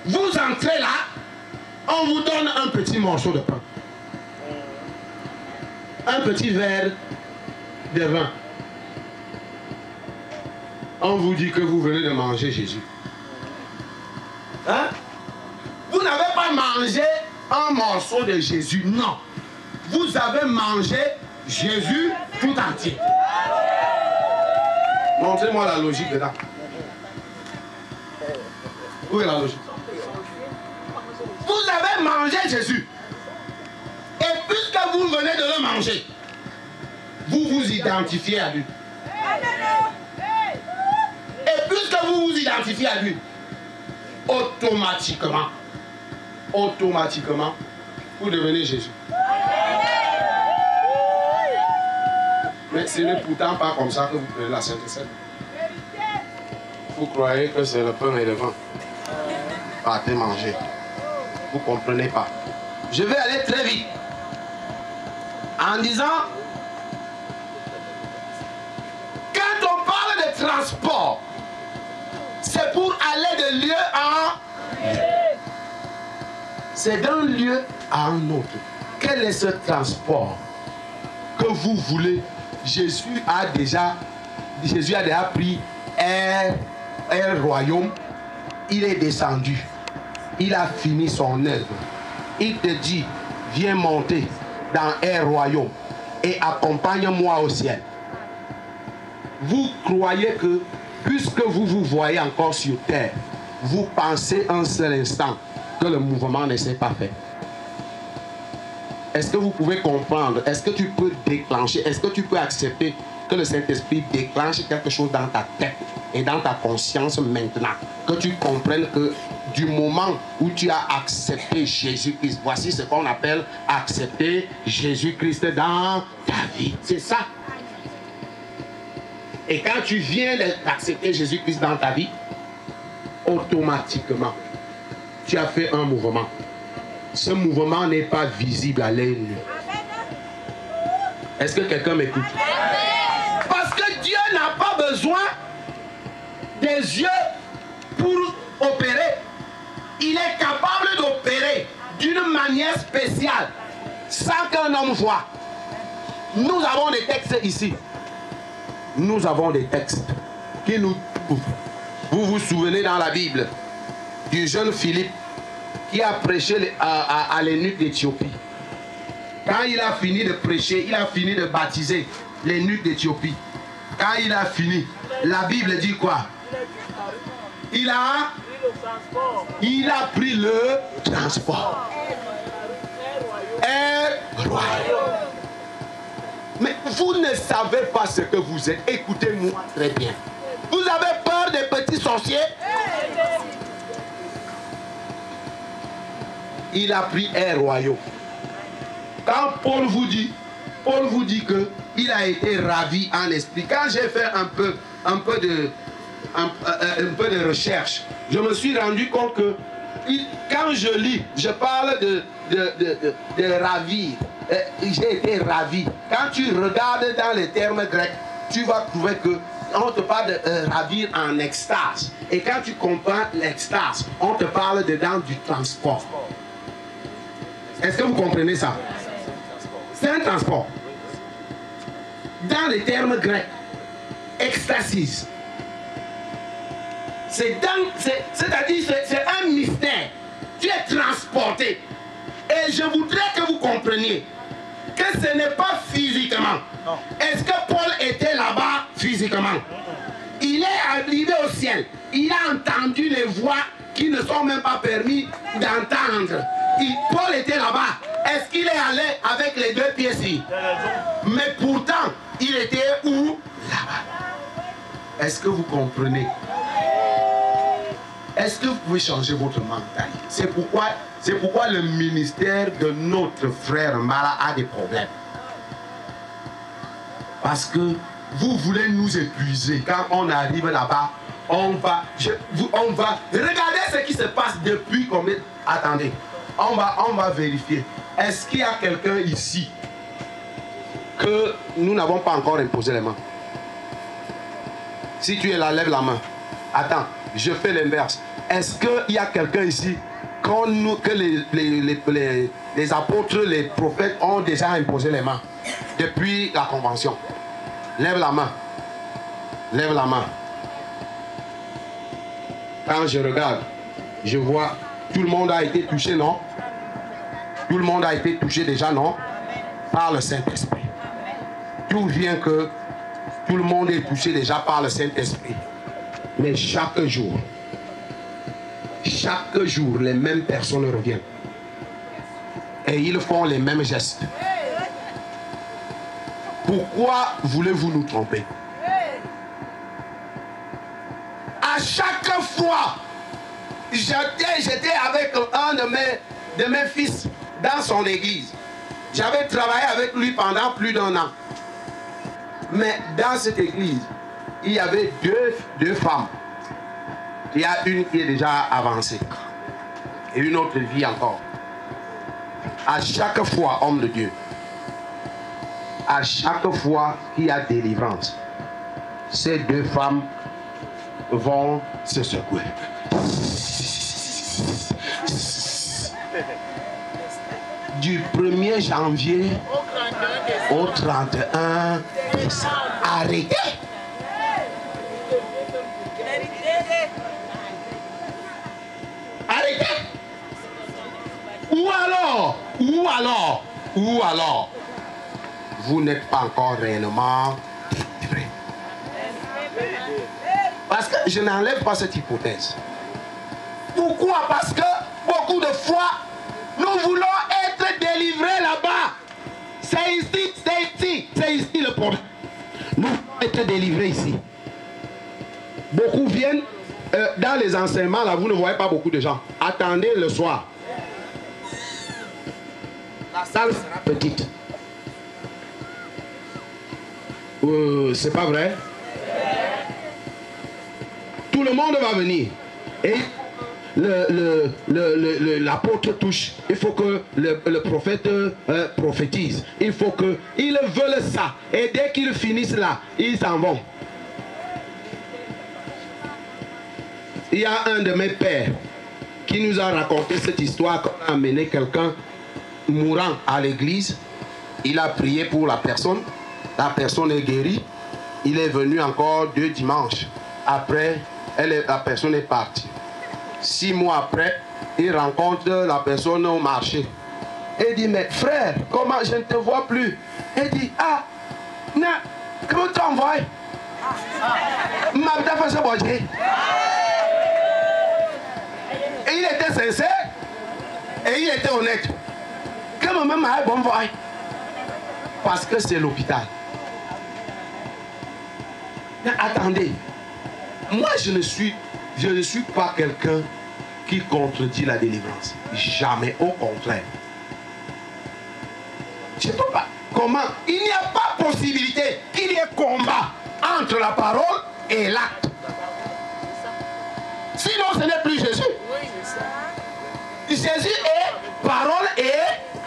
vous entrez là, on vous donne un petit morceau de pain. Un petit verre de vin. On vous dit que vous venez de manger Jésus. Hein? Vous n'avez pas mangé un morceau de Jésus, non. Vous avez mangé Jésus tout entier. Montrez-moi la logique dedans. Où est la logique? Vous avez mangé Jésus. Et puisque vous venez de le manger, vous vous identifiez à lui. Et puisque vous vous identifiez à lui, automatiquement, vous devenez Jésus. Mais ce n'est pourtant pas comme ça que vous prenez la Sainte Seine. Vous croyez que c'est le pain et le vin. Partez manger. Vous ne comprenez pas. Je vais aller très vite. En disant, quand on parle de transport, c'est pour aller de lieu en lieu. C'est d'un lieu à un autre. Quel est ce transport que vous voulez? Jésus a déjà pris un royaume. Il est descendu. Il a fini son œuvre. Il te dit, viens monter dans un royaume et accompagne-moi au ciel. Vous croyez que, puisque vous vous voyez encore sur terre, vous pensez un seul instant que le mouvement ne s'est pas fait? Est-ce que vous pouvez comprendre? Est-ce que tu peux déclencher? Est-ce que tu peux accepter que le Saint-Esprit déclenche quelque chose dans ta tête et dans ta conscience maintenant? Que tu comprennes que du moment où tu as accepté Jésus-Christ, voici ce qu'on appelle accepter Jésus-Christ dans ta vie. C'est ça. Et quand tu viens d'accepter Jésus-Christ dans ta vie, automatiquement, tu as fait un mouvement. Ce mouvement n'est pas visible à l'œil nu. Est-ce que quelqu'un m'écoute? Parce que Dieu n'a pas besoin des yeux pour opérer. Il est capable d'opérer d'une manière spéciale sans qu'un homme voie. Nous avons des textes ici. Nous avons des textes qui nous trouvent. Vous vous souvenez dans la Bible du jeune Philippe qui a prêché à l'eunuque d'Éthiopie. Quand il a fini de prêcher, il a fini de baptiser l'eunuque d'Éthiopie. Quand il a fini, la Bible dit quoi? Il a pris le transport. Un royaume. Mais vous ne savez pas ce que vous êtes. Écoutez-moi très bien. Vous avez peur des petits sorciers? Il a pris un royaume. Quand Paul vous dit qu'il a été ravi en esprit. Quand j'ai fait un peu de recherche, je me suis rendu compte que quand je lis, je parle de ravir. J'ai été ravi. Quand tu regardes dans les termes grecs, tu vas trouver que on te parle de ravir en extase. Et quand tu comprends l'extase, on te parle dedans du transport. Est-ce que vous comprenez ça? C'est un transport. Dans les termes grecs, extasis. C'est-à-dire c'est un mystère. Tu es transporté. Et je voudrais que vous compreniez que ce n'est pas physiquement. Est-ce que Paul était là-bas physiquement? Il est arrivé au ciel. Il a entendu les voix qui ne sont même pas permis d'entendre. Paul était là-bas. Est-ce qu'il est allé avec les deux pieds ici? Mais pourtant, il était où? Là-bas. Est-ce que vous comprenez? Est-ce que vous pouvez changer votre mentalité? C'est pourquoi le ministère de notre frère Mala a des problèmes. Parce que vous voulez nous épuiser. Quand on arrive là-bas, on va... Regardez ce qui se passe depuis combien... Attendez, on va vérifier. Est-ce qu'il y a quelqu'un ici que nous n'avons pas encore imposé les mains? Si tu es là, lève la main. Attends, je fais l'inverse. Est-ce qu'il y a quelqu'un ici que les apôtres, les prophètes ont déjà imposé les mains depuis la convention? Lève la main. Lève la main. Quand je regarde, je vois tout le monde a été touché, non? Tout le monde a été touché déjà, non? Par le Saint-Esprit. D'où vient que tout le monde est touché déjà par le Saint-Esprit. Mais chaque jour, les mêmes personnes reviennent. Et ils font les mêmes gestes. Pourquoi voulez-vous nous tromper? À chaque fois, j'étais avec un de mes fils dans son église. J'avais travaillé avec lui pendant plus d'1 an. Mais dans cette église, il y avait deux femmes. Il y a une qui est déjà avancée. Et une autre vit encore. À chaque fois, homme de Dieu, à chaque fois qu'il y a délivrance, ces 2 femmes vont se secouer. Du 1er janvier au 31 décembre. Arrêtez! Arrêtez! Ou alors, vous n'êtes pas encore réellement délivré. Parce que je n'enlève pas cette hypothèse. Pourquoi? Parce que beaucoup de fois, nous voulons être délivrés là-bas. C'est ici le problème. Nous voulons être délivrés ici. Beaucoup viennent, dans les enseignements, là, vous ne voyez pas beaucoup de gens. Attendez le soir. La salle sera petite. C'est pas vrai? Tout le monde va venir. Et l'apôtre touche. Il faut que le prophète prophétise. Il faut que... Ils veulent ça. Et dès qu'ils finissent là, ils s'en vont. Il y a un de mes pères qui nous a raconté cette histoire qu'on a amené quelqu'un mourant à l'église, il a prié pour la personne est guérie, il est venu encore 2 dimanches. Après, la personne est partie. 6 mois après, il rencontre la personne au marché. Il dit, mais frère, comment je ne te vois plus? Il dit, ah, comment tu envoies? Et il était sincère et il était honnête. Comment même à bon voix? Parce que c'est l'hôpital. Mais attendez, moi je ne suis pas quelqu'un qui contredit la délivrance. Jamais, au contraire. Je ne peux pas. Comment? Il n'y a pas possibilité qu'il y ait combat entre la parole et l'acte. Sinon, ce n'est plus Jésus. Jésus est parole et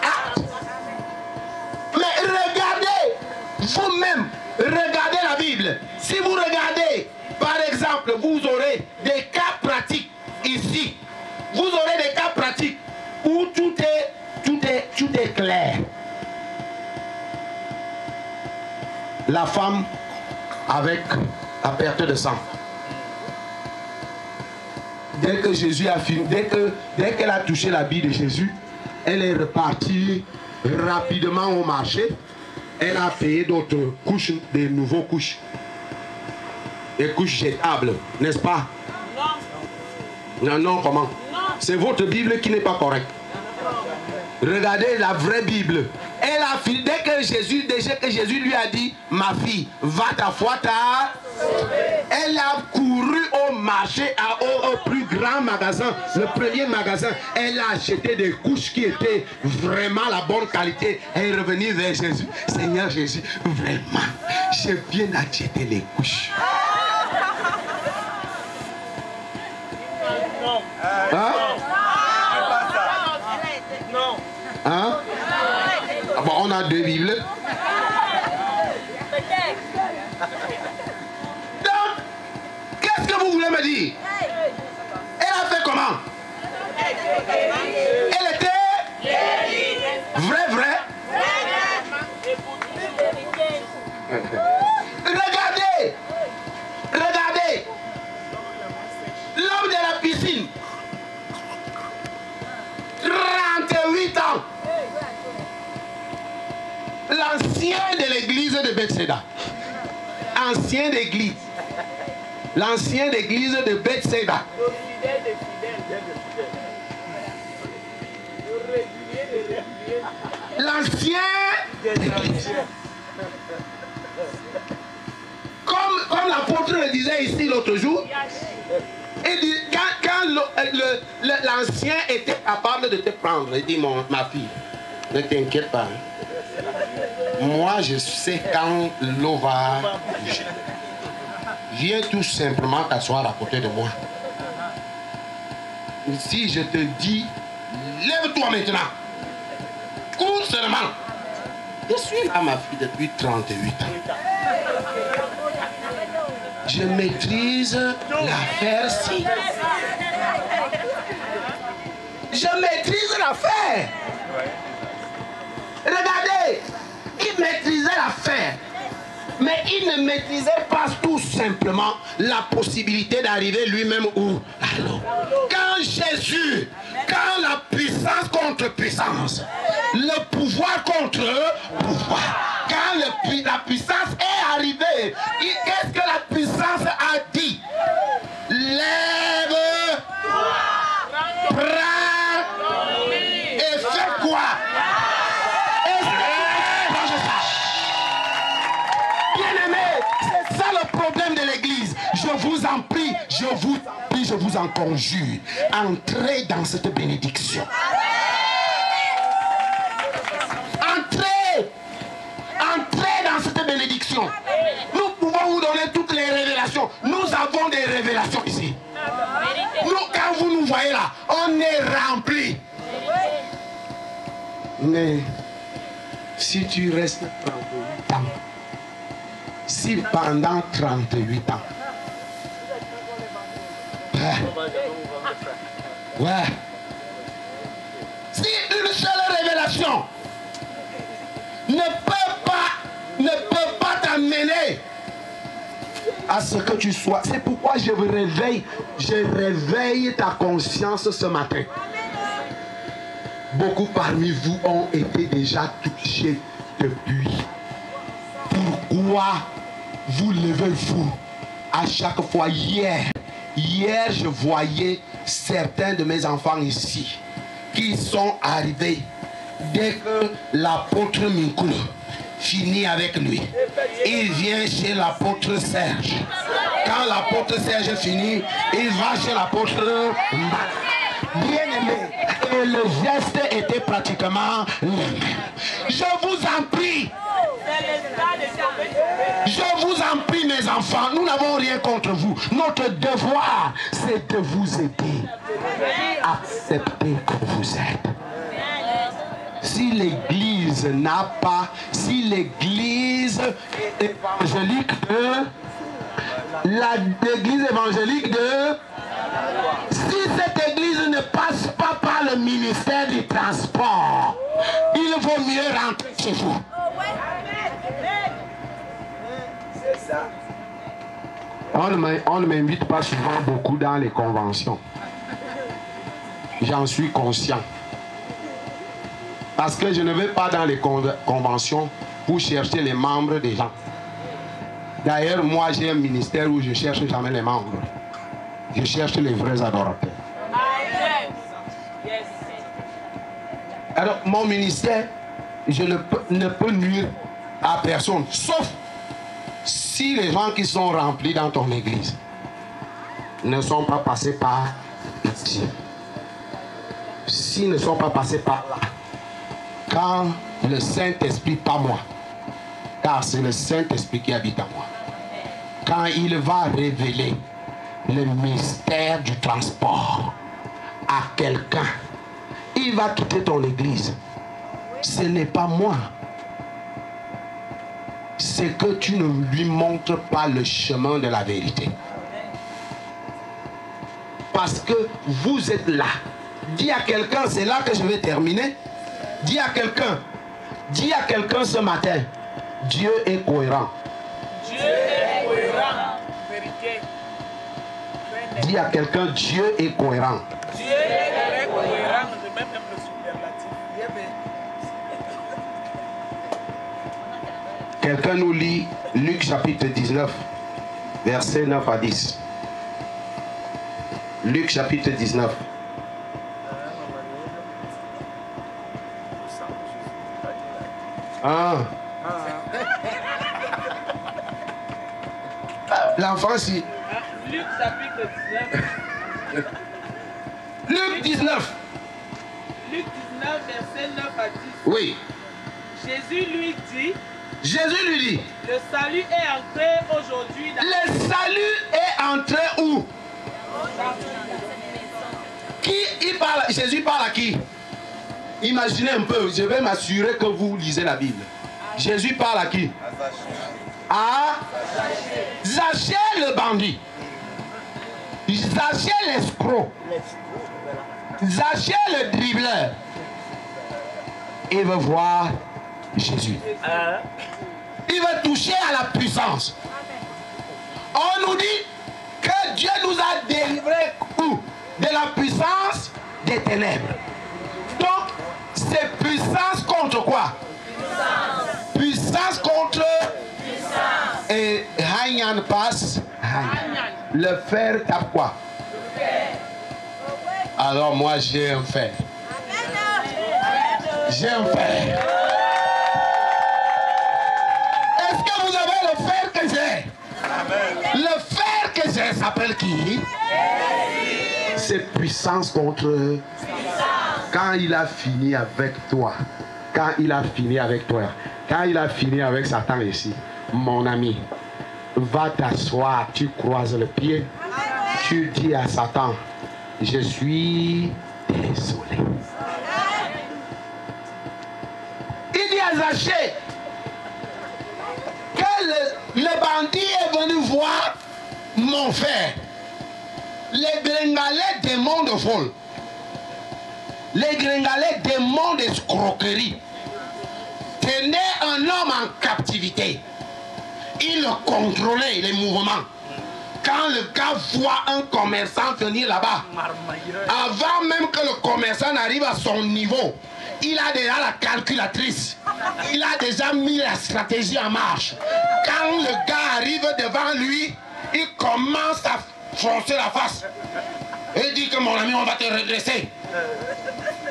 acte. Mais regardez, vous-même, regardez la Bible. Si vous regardez, par exemple, vous aurez des cas pratiques ici. Vous aurez des cas pratiques où tout est clair. La femme avec la perte de sang. Dès que Jésus a fini, dès qu'elle a touché l'habit de Jésus, elle est repartie rapidement au marché. Elle a payé d'autres couches, des nouveaux couches. Des couches jetables, n'est-ce pas? Non. Non, comment? C'est votre Bible qui n'est pas correcte. Regardez la vraie Bible. Elle a fini, dès que Jésus lui a dit, ma fille, va ta foi t'a. Elle a couru au marché, au plus grand magasin, le premier magasin. Elle a acheté des couches qui étaient vraiment la bonne qualité. Elle est revenue vers Jésus. Seigneur Jésus, vraiment, j'ai bien acheté les couches. Hein? Hein? Bon, on a 2 Bibles. Donc, qu'est-ce que vous voulez me dire? Elle a fait comment? Elle était vrai. Regardez. L'homme de la piscine. 38 ans. L'ancien de l'église de Bethsaida. L'ancien d'église de Bethsaida. L'ancien d'église. Comme l'apôtre le disait ici l'autre jour, il dit, quand l'ancien était capable de te prendre, il dit, ma fille, ne t'inquiète pas. Moi, je sais quand l'eau va bouger. Viens tout simplement t'asseoir à côté de moi. Si je te dis, lève-toi maintenant. Cours seulement. Je suis là, ma fille, depuis 38 ans. Je maîtrise l'affaire-ci. Je maîtrise l'affaire. Regardez, il maîtrisait l'affaire. Mais il ne maîtrisait pas tout simplement la possibilité d'arriver lui-même où? Alors, quand Jésus, quand la puissance contre puissance, le pouvoir contre pouvoir, quand la puissance est arrivée, qu'est-ce que la puissance a dit? Lève, prends et fais quoi? Je vous en prie, je vous en conjure, entrez dans cette bénédiction. Entrez dans cette bénédiction. Nous pouvons vous donner toutes les révélations. Nous avons des révélations ici. Nous, quand vous nous voyez là, on est remplis. Mais si tu restes 38 ans, si pendant 38 ans, ouais. Si une seule révélation situation ne peut pas t'amener à ce que tu sois. C'est pourquoi je réveille ta conscience ce matin. Beaucoup parmi vous ont été déjà touchés depuis. Pourquoi vous levez-vous à chaque fois? Hier, je voyais certains de mes enfants ici qui sont arrivés dès que l'apôtre Minkou finit avec lui. Il vient chez l'apôtre Serge. Quand l'apôtre Serge finit, il va chez l'apôtre bien-aimé. Et le geste était pratiquement le même. Je vous en prie. Je vous en prie, mes enfants, nous n'avons rien contre vous. Notre devoir, c'est de vous aider. Acceptez que vous êtes. Si l'église n'a pas, si l'église évangélique l'église évangélique si cette église ne passe pas par le ministère du transport, il vaut mieux rentrer chez vous. On ne m'invite pas souvent beaucoup dans les conventions. J'en suis conscient. Parce que je ne vais pas dans les conventions pour chercher les membres des gens. D'ailleurs, moi j'ai un ministère où je ne cherche jamais les membres. Je cherche les vrais adorateurs. Alors, mon ministère, je ne peux nuire à personne, sauf si les gens qui sont remplis dans ton église ne sont pas passés par ici. S'ils ne sont pas passés par là, quand le Saint-Esprit, pas moi, car c'est le Saint-Esprit qui habite en moi, quand il va révéler le mystère du transport à quelqu'un, il va quitter ton église. Ce n'est pas moi. C'est que tu ne lui montres pas le chemin de la vérité. Parce que vous êtes là. Dis à quelqu'un, c'est là que je vais terminer. Dis à quelqu'un ce matin, Dieu est cohérent. Dieu est cohérent. Vérité. Dis à quelqu'un, Dieu est cohérent. Dieu est cohérent. Je mets même le superlatif. Quelqu'un nous lit Luc chapitre 19, versets 9 à 10. Luc chapitre 19. Ah. L'enfant si. Luc chapitre 19. Luc 19. Luc 19, verset 9 à 10. Oui. Jésus lui dit. Jésus lui dit. Le salut est entré aujourd'hui dans... Le salut est entré où? Qui il parle? Jésus parle à qui? Imaginez un peu, je vais m'assurer que vous lisez la Bible. Jésus parle à qui? À Zachée le bandit. Zachée l'escroc. Zachée le dribbleur. Il veut voir Jésus. Il veut toucher à la puissance. On nous dit que Dieu nous a délivrés où? De la puissance des ténèbres. Donc, c'est puissance contre quoi? Puissance contre puissance. Et Hanyan passe. Le fer tape quoi? Alors moi j'ai un fer. J'ai un fer. Est-ce que vous avez le fer que j'ai? Le fer que j'ai s'appelle qui? C'est puissance contre puissance. Quand il a fini avec toi, quand il a fini avec toi, quand il a fini avec Satan ici, mon ami, va t'asseoir, tu croises le pied, tu dis à Satan, je suis désolé. Il dit à Zachée que le bandit est venu voir mon frère. Les Bengalais démons de folle. Les Gringalais, démons d'escroquerie, tenaient un homme en captivité. Il contrôlait les mouvements. Quand le gars voit un commerçant venir là-bas, avant même que le commerçant n'arrive à son niveau, il a déjà la calculatrice. Il a déjà mis la stratégie en marche. Quand le gars arrive devant lui, il commence à froncer la face. Et il dit que mon ami, on va te redresser.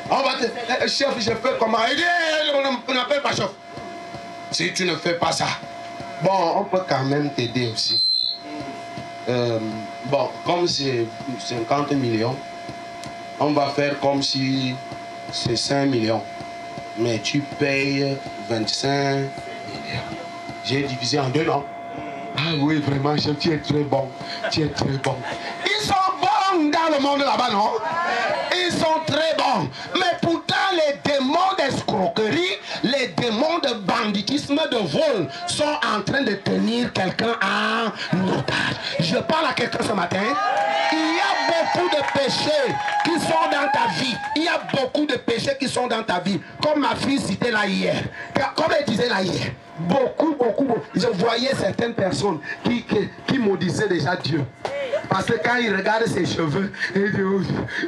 On va te... Chef, je fais comment? Il dit, on n'appelle pas chef. Si tu ne fais pas ça, bon, on peut quand même t'aider aussi. Bon, comme c'est 50 millions, on va faire comme si c'est 5 millions. Mais tu payes 25 millions. J'ai divisé en 2 ans. Ah oui, vraiment, chef, tu es très bon. Tu es très bon. Ils sont bons dans le monde là-bas, non? Ils sont très bons. Mais pourtant, les démons d'escroquerie, les démons de banditisme, de vol, sont en train de tenir quelqu'un en otage. Je parle à quelqu'un ce matin. Il y a beaucoup de péchés qui sont dans ta vie. Il y a beaucoup de péchés qui sont dans ta vie. Comme ma fille citait là hier. Comme elle disait là hier. Beaucoup. Je voyais certaines personnes qui maudisaient déjà Dieu. Parce que quand ils regardent ses cheveux, ils disent, oh,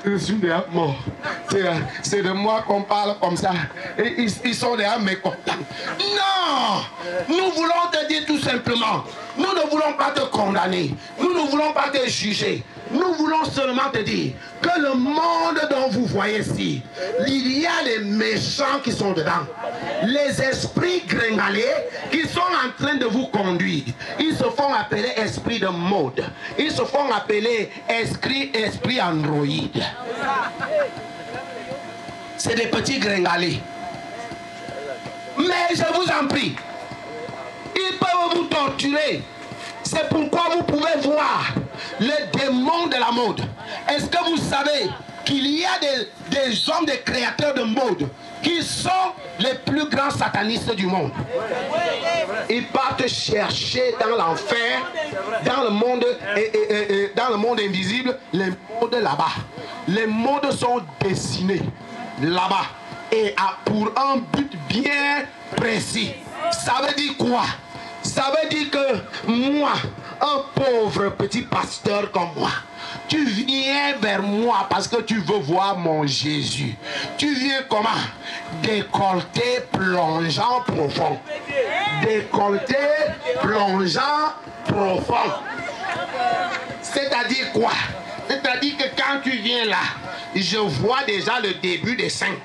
je suis déjà mort. C'est de moi qu'on parle comme ça. Et ils sont déjà mécontents. Non! Nous voulons te dire tout simplement, nous ne voulons pas te condamner. Nous ne voulons pas te juger. Nous voulons seulement te dire que le monde dont vous voyez ici, il y a les méchants qui sont dedans. Les esprits gringalés qui sont en train de vous conduire. Ils se font appeler esprits de mode. Ils se font appeler esprits androïdes. C'est des petits gringalés. Mais je vous en prie, ils peuvent vous torturer. C'est pourquoi vous pouvez voir les démons de la mode. Est-ce que vous savez qu'il y a des hommes, des créateurs de mode qui sont les plus grands satanistes du monde? Ils partent chercher dans l'enfer, dans le monde invisible, les modes là-bas. Les modes sont dessinés là-bas et pour un but bien précis. Ça veut dire quoi? Ça veut dire que moi, un pauvre petit pasteur comme moi, tu viens vers moi parce que tu veux voir mon Jésus. Tu viens comment? Décolleté, plongeant, profond. Décolleté, plongeant, profond. C'est-à-dire quoi? C'est-à-dire que quand tu viens là, je vois déjà le début des seins.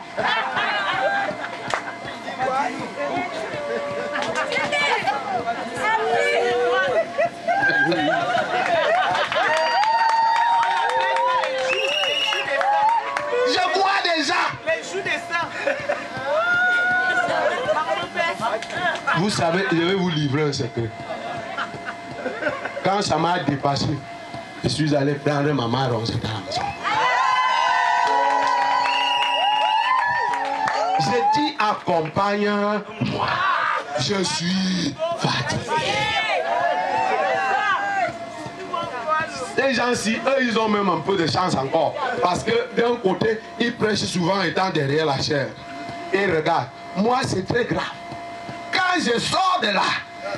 Je vois déjà. Vous savez, je vais vous livrer un secret. Quand ça m'a dépassé, je suis allé prendre ma marronze dans la maison. J'ai dit, accompagne-moi. Je suis fatigué. Les gens-ci, eux, ils ont même un peu de chance encore. Parce que d'un côté, ils prêchent souvent étant derrière la chair. Et regarde, moi, c'est très grave. Quand je sors de là,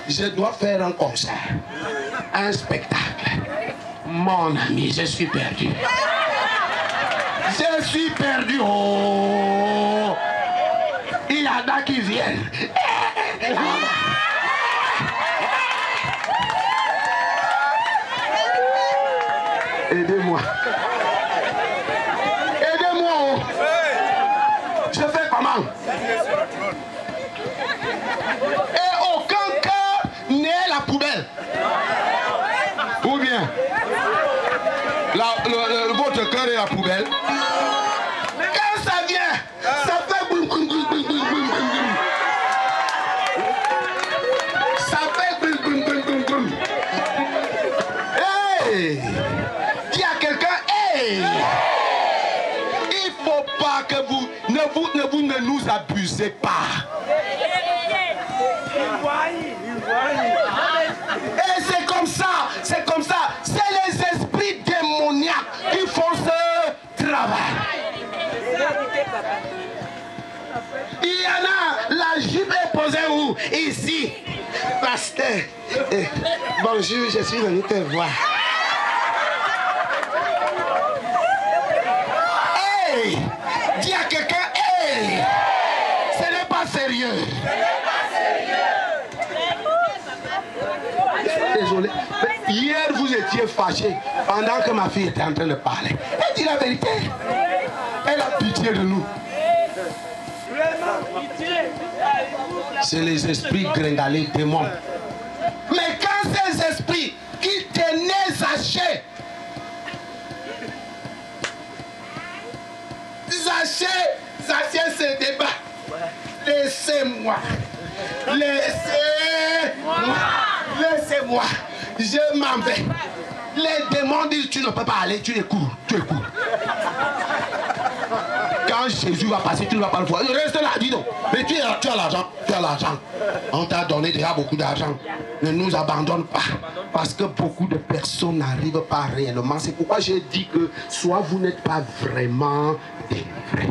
je dois faire un concert, un spectacle. Mon ami, je suis perdu. Je suis perdu. Oh! Il y en a qui viennent. Aidez-moi. Aidez-moi. Je fais comment? Et aucun cœur n'est la poubelle. Ou bien votre cœur est la poubelle. Quand ça vient, ça fait boum boum boum boum boum boum boum. Ça fait boum boum boum boum boum. Hey! Dis à quelqu'un, hey! Il faut pas que vous ne nous abusez pas. Et c'est comme ça. C'est les esprits démoniaques qui font ce travail. ici. Pasteur, bonjour, je suis venu te voir. Hey, dis à quelqu'un, hey, ce n'est pas sérieux. Désolé, mais hier vous étiez fâché pendant que ma fille était en train de parler. Elle dit la vérité. Elle a pitié de nous. C'est les esprits gringalés, démons. Mais quand ces esprits qui tenaient Zaché, Zaché se débat. Laissez-moi. Laissez-moi. Je m'en vais. Les démons disent tu ne peux pas aller, tu les cours. Quand Jésus va passer, tu ne vas pas le voir. Reste là, dis donc. Mais tu as l'argent. On t'a donné déjà beaucoup d'argent. Ne nous abandonne pas. Parce que beaucoup de personnes n'arrivent pas réellement. C'est pourquoi j'ai dit que soit vous n'êtes pas vraiment délivrés.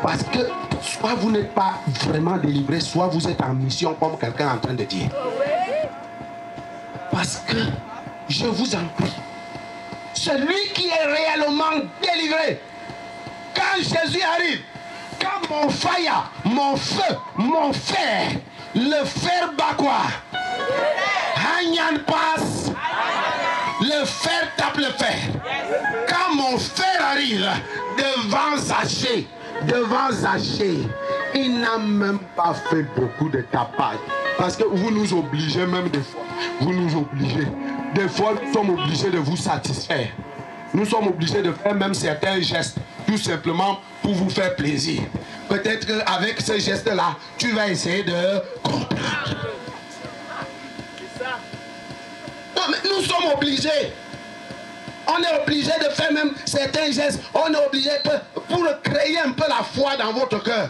Parce que soit vous n'êtes pas vraiment délivrés, soit vous êtes en mission comme quelqu'un est en train de dire. Parce que, je vous en prie, celui qui est réellement délivré, quand Jésus arrive, quand mon fire, mon feu, mon fer, le fer bat quoi? Hagnan passe, le fer tape le fer. Quand mon fer arrive devant Zaché, il n'a même pas fait beaucoup de tapage. Parce que vous nous obligez même des fois. Vous nous obligez. Des fois, nous sommes obligés de vous satisfaire. Nous sommes obligés de faire même certains gestes, tout simplement pour vous faire plaisir. Peut-être qu'avec ce geste-là, tu vas essayer de comprendre. Non, mais nous sommes obligés. On est obligé de faire même certains gestes. On est obligé pour créer un peu la foi dans votre cœur.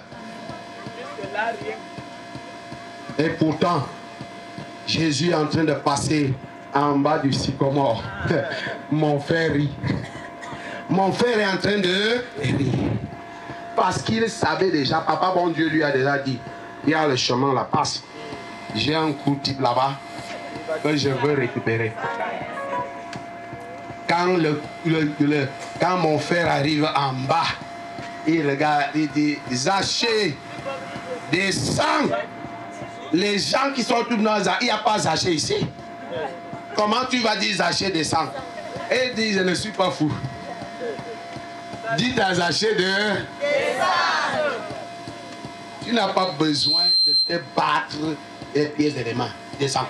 Et pourtant, Jésus est en train de passer en bas du sycomore. Mon frère rit. Mon frère est en train de rire. Parce qu'il savait déjà, papa bon Dieu lui a déjà dit, il y a le chemin là, passe. J'ai un coup type là-bas que je veux récupérer. Quand mon frère arrive en bas, il regarde, il dit, Zaché, descends. Les gens qui sont tous dans Zaché, il n'y a pas Zaché ici. Comment tu vas dire Zaché descend? Et il dit, je ne suis pas fou. Dis à Zaché de descendre. Tu n'as pas besoin de te battre les pieds et les mains. Descends.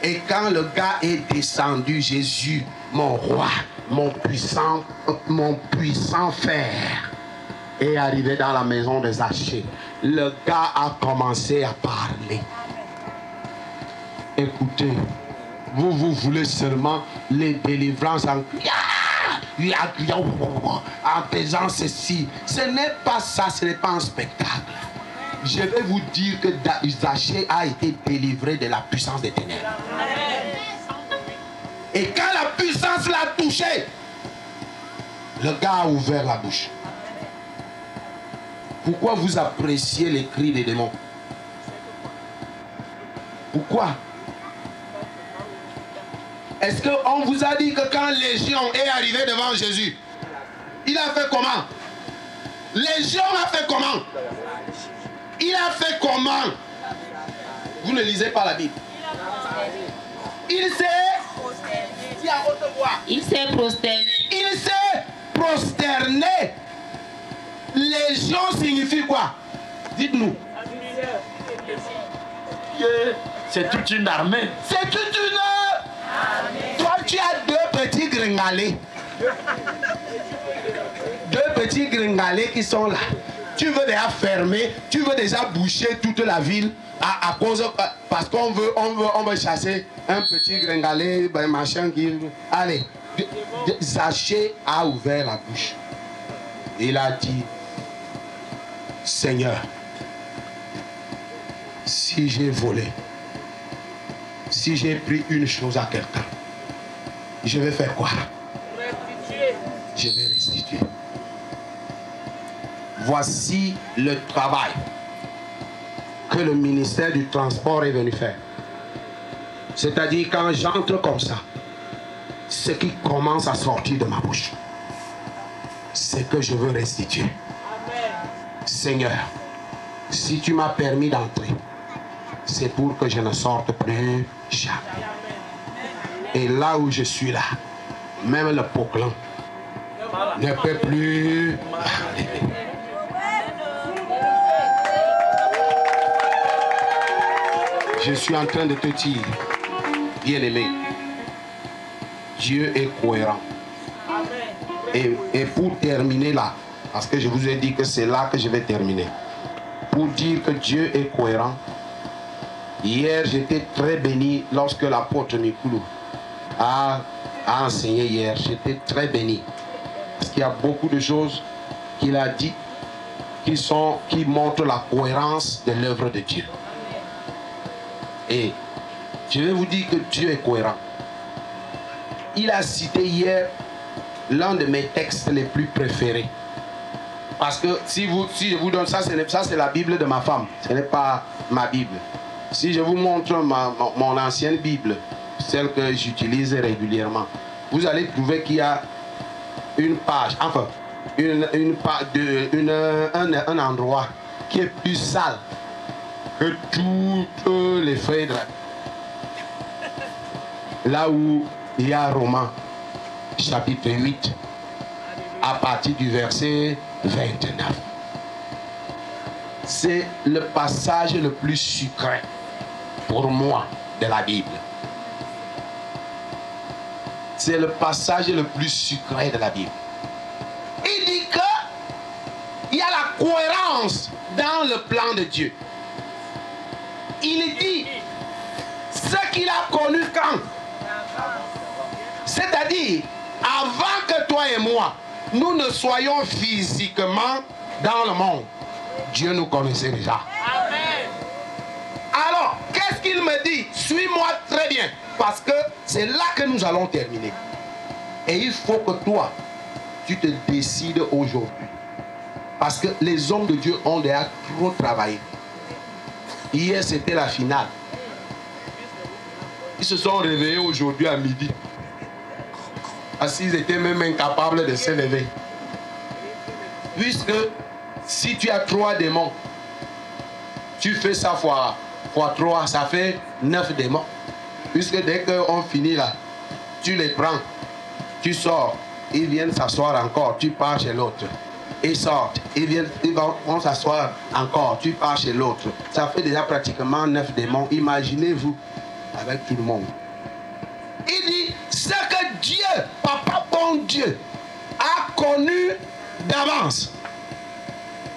Et quand le gars est descendu, Jésus, mon roi, mon puissant fer, est arrivé dans la maison de Zaché. Le gars a commencé à parler. Écoutez, vous voulez seulement les délivrances en faisant ceci. Ce n'est pas ça, ce n'est pas un spectacle. Je vais vous dire que Zaché a été délivré de la puissance des ténèbres. Et quand la puissance l'a touché, le gars a ouvert la bouche. Pourquoi vous appréciez les cris des démons? Pourquoi? Est-ce qu'on vous a dit que quand Légion est arrivé devant Jésus, il a fait comment? Légion a fait comment? Il a fait comment? Vous ne lisez pas la Bible. Il s'est prosterné. Il s'est prosterné. Légion signifie quoi? Dites-nous. C'est toute une armée. C'est toute une armée. Toi, tu as deux petits gringalés. Deux petits gringalés qui sont là. Tu veux déjà fermer, tu veux déjà boucher toute la ville à cause, parce qu'on veut chasser un petit gringalé, ben machin qui... Allez, Zaché a ouvert la bouche. Il a dit, Seigneur, si j'ai volé, si j'ai pris une chose à quelqu'un, je vais faire quoi? Je vais restituer. Voici le travail que le ministère du transport est venu faire. C'est-à-dire quand j'entre comme ça, ce qui commence à sortir de ma bouche, c'est que je veux restituer. Amen. Seigneur, si tu m'as permis d'entrer, c'est pour que je ne sorte plus jamais. Et là où je suis là, même le poquelin ne peut plus arriver. Je suis en train de te dire, bien-aimé, Dieu est cohérent. Et pour terminer là, parce que je vous ai dit que c'est là que je vais terminer, pour dire que Dieu est cohérent, hier j'étais très béni lorsque l'apôtre Mikulu a enseigné hier. J'étais très béni. Parce qu'il y a beaucoup de choses qu'il a dit qui montrent la cohérence de l'œuvre de Dieu. Et je vais vous dire que Dieu est cohérent. Il a cité hier l'un de mes textes les plus préférés. Parce que si je vous donne ça, c'est la Bible de ma femme. Ce n'est pas ma Bible. Si je vous montre mon ancienne Bible, celle que j'utilise régulièrement, vous allez trouver qu'il y a une page, enfin, un endroit qui est plus sale que toutes les feuilles de la... Là où il y a Romains, chapitre 8, à partir du verset 29. C'est le passage le plus sucré pour moi de la Bible. C'est le passage le plus sucré de la Bible. Il dit qu'il y a la cohérence dans le plan de Dieu. Il dit ce qu'il a connu quand. C'est-à-dire, avant que toi et moi, nous ne soyons physiquement dans le monde, Dieu nous connaissait déjà. Amen. Alors, qu'est-ce qu'il me dit? Suis-moi très bien. Parce que c'est là que nous allons terminer. Et il faut que toi, tu te décides aujourd'hui. Parce que les hommes de Dieu ont déjà trop travaillé. Hier, c'était la finale. Ils se sont réveillés aujourd'hui à midi. Parce qu'ils étaient même incapables de se lever. Puisque si tu as 3 démons, tu fais ça fois 3, ça fait 9 démons. Puisque dès qu'on finit là, tu les prends, tu sors, ils viennent s'asseoir encore, tu pars chez l'autre. Ils sortent, ils vont s'asseoir encore, tu pars chez l'autre. Ça fait déjà pratiquement 9 démons. Imaginez-vous avec tout le monde. Il dit, ce que Dieu, Papa bon Dieu, a connu d'avance.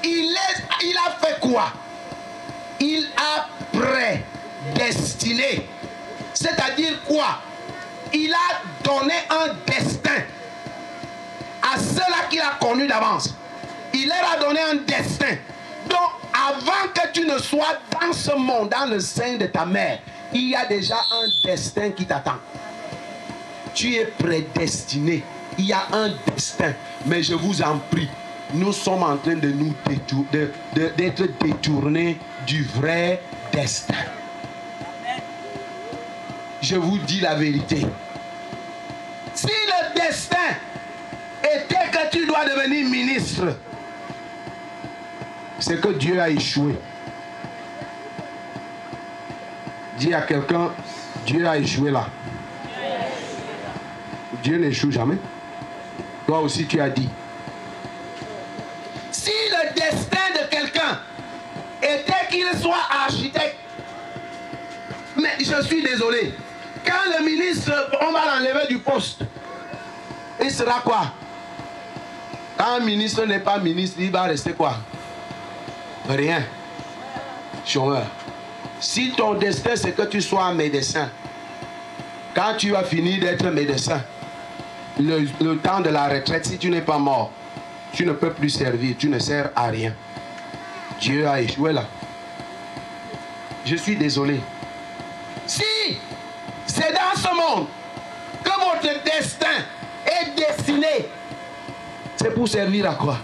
Il a fait quoi? Il a prédestiné. C'est-à-dire quoi? Il a donné un destin à ceux-là qu'il a connus d'avance. Il leur a donné un destin. Donc, avant que tu ne sois dans ce monde, dans le sein de ta mère, il y a déjà un destin qui t'attend. Tu es prédestiné. Il y a un destin. Mais je vous en prie, nous sommes en train de nous d'être détournés du vrai destin. Je vous dis la vérité. Si le destin était que tu dois devenir ministre, c'est que Dieu a échoué. Dis à quelqu'un, Dieu a échoué là. Dieu n'échoue jamais. Toi aussi tu as dit. Si le destin de quelqu'un était qu'il soit architecte, mais je suis désolé, quand le ministre, on va l'enlever du poste, il sera quoi? Quand un ministre n'est pas ministre, il va rester quoi? Rien. Chômeur. Si ton destin c'est que tu sois un médecin, quand tu vas finir d'être médecin, le temps de la retraite, si tu n'es pas mort, tu ne peux plus servir, tu ne sers à rien. Dieu a échoué là. Je suis désolé. Si c'est dans ce monde que votre destin est destiné, c'est pour servir à quoi?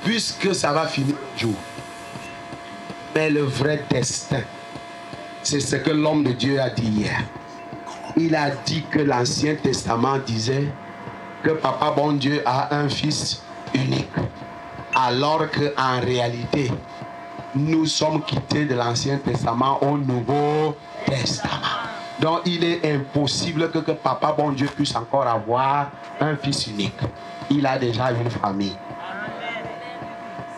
Puisque ça va finir un jour. Mais le vrai destin, c'est ce que l'homme de Dieu a dit hier. Il a dit que l'Ancien Testament disait que Papa bon Dieu a un fils unique. Alors qu'en réalité, nous sommes quittés de l'Ancien Testament au Nouveau Testament. Donc il est impossible que Papa bon Dieu puisse encore avoir un fils unique. Il a déjà une famille.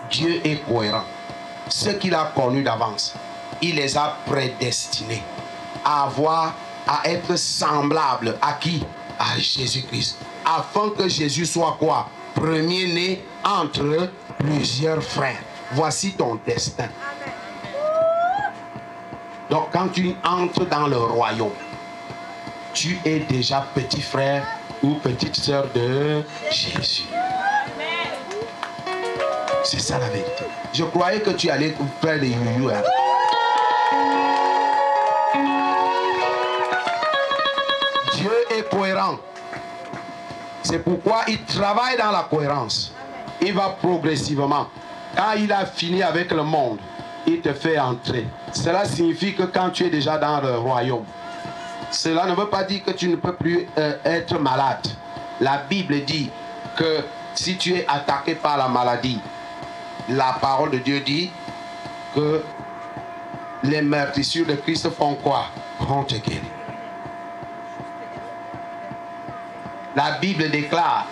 Dieu est cohérent. Ceux qu'il a connus d'avance, il les a prédestinés à être semblables à qui? À Jésus-Christ. Afin que Jésus soit quoi? Premier-né entre plusieurs frères. Voici ton destin. Donc quand tu entres dans le royaume, tu es déjà petit frère ou petite sœur de Jésus. C'est ça la vérité. Je croyais que tu allais faire des youyou. Hein? Dieu est cohérent. C'est pourquoi il travaille dans la cohérence. Il va progressivement. Quand il a fini avec le monde, il te fait entrer. Cela signifie que quand tu es déjà dans le royaume, cela ne veut pas dire que tu ne peux plus être malade. La Bible dit que si tu es attaqué par la maladie, la parole de Dieu dit que les meurtrissures de Christ font quoi? Vont te guérir. La Bible déclare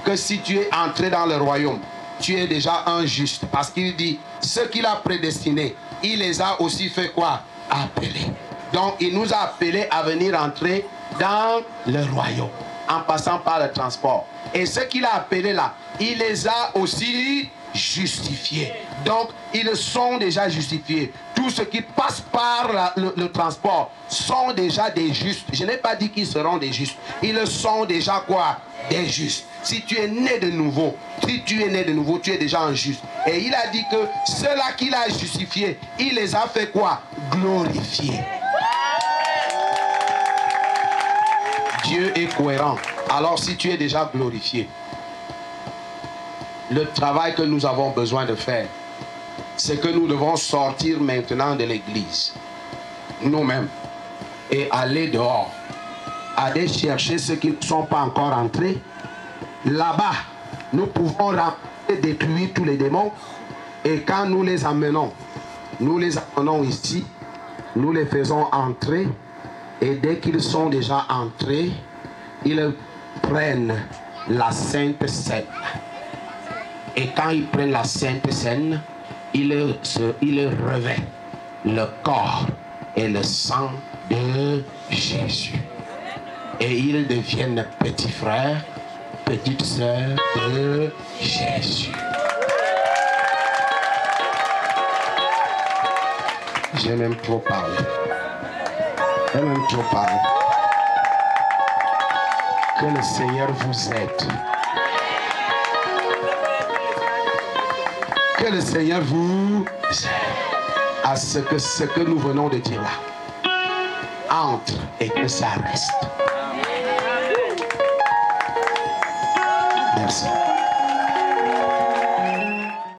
que si tu es entré dans le royaume, tu es déjà un juste. Parce qu'il dit, ceux qu'il a prédestinés, il les a aussi fait quoi? Appelés. Donc il nous a appelés à venir entrer dans le royaume, en passant par le transport. Et ceux qu'il a appelés là, il les a aussi justifiés. Donc ils sont déjà justifiés. Tous ceux qui passent par le transport sont déjà des justes. Je n'ai pas dit qu'ils seront des justes. Ils sont déjà quoi? Des justes. Si tu es né de nouveau, tu es déjà un juste. Et il a dit que ceux-là qu'il a justifiés, il les a fait quoi? Glorifier. Dieu est cohérent. Alors si tu es déjà glorifié, le travail que nous avons besoin de faire, c'est que nous devons sortir maintenant de l'église, nous-mêmes, et aller dehors, aller chercher ceux qui ne sont pas encore entrés. Là-bas, nous pouvons détruire tous les démons, et quand nous les amenons ici, nous les faisons entrer, et dès qu'ils sont déjà entrés, ils prennent la Sainte Seine. Et quand ils prennent la Sainte Seine, ils revêtent le corps et le sang de Jésus. Et ils deviennent petits frères, petites sœurs de Jésus. J'ai même trop parlé. Que le Seigneur vous aide. Que le Seigneur vous aide à ce que nous venons de dire là entre et que ça reste. Merci.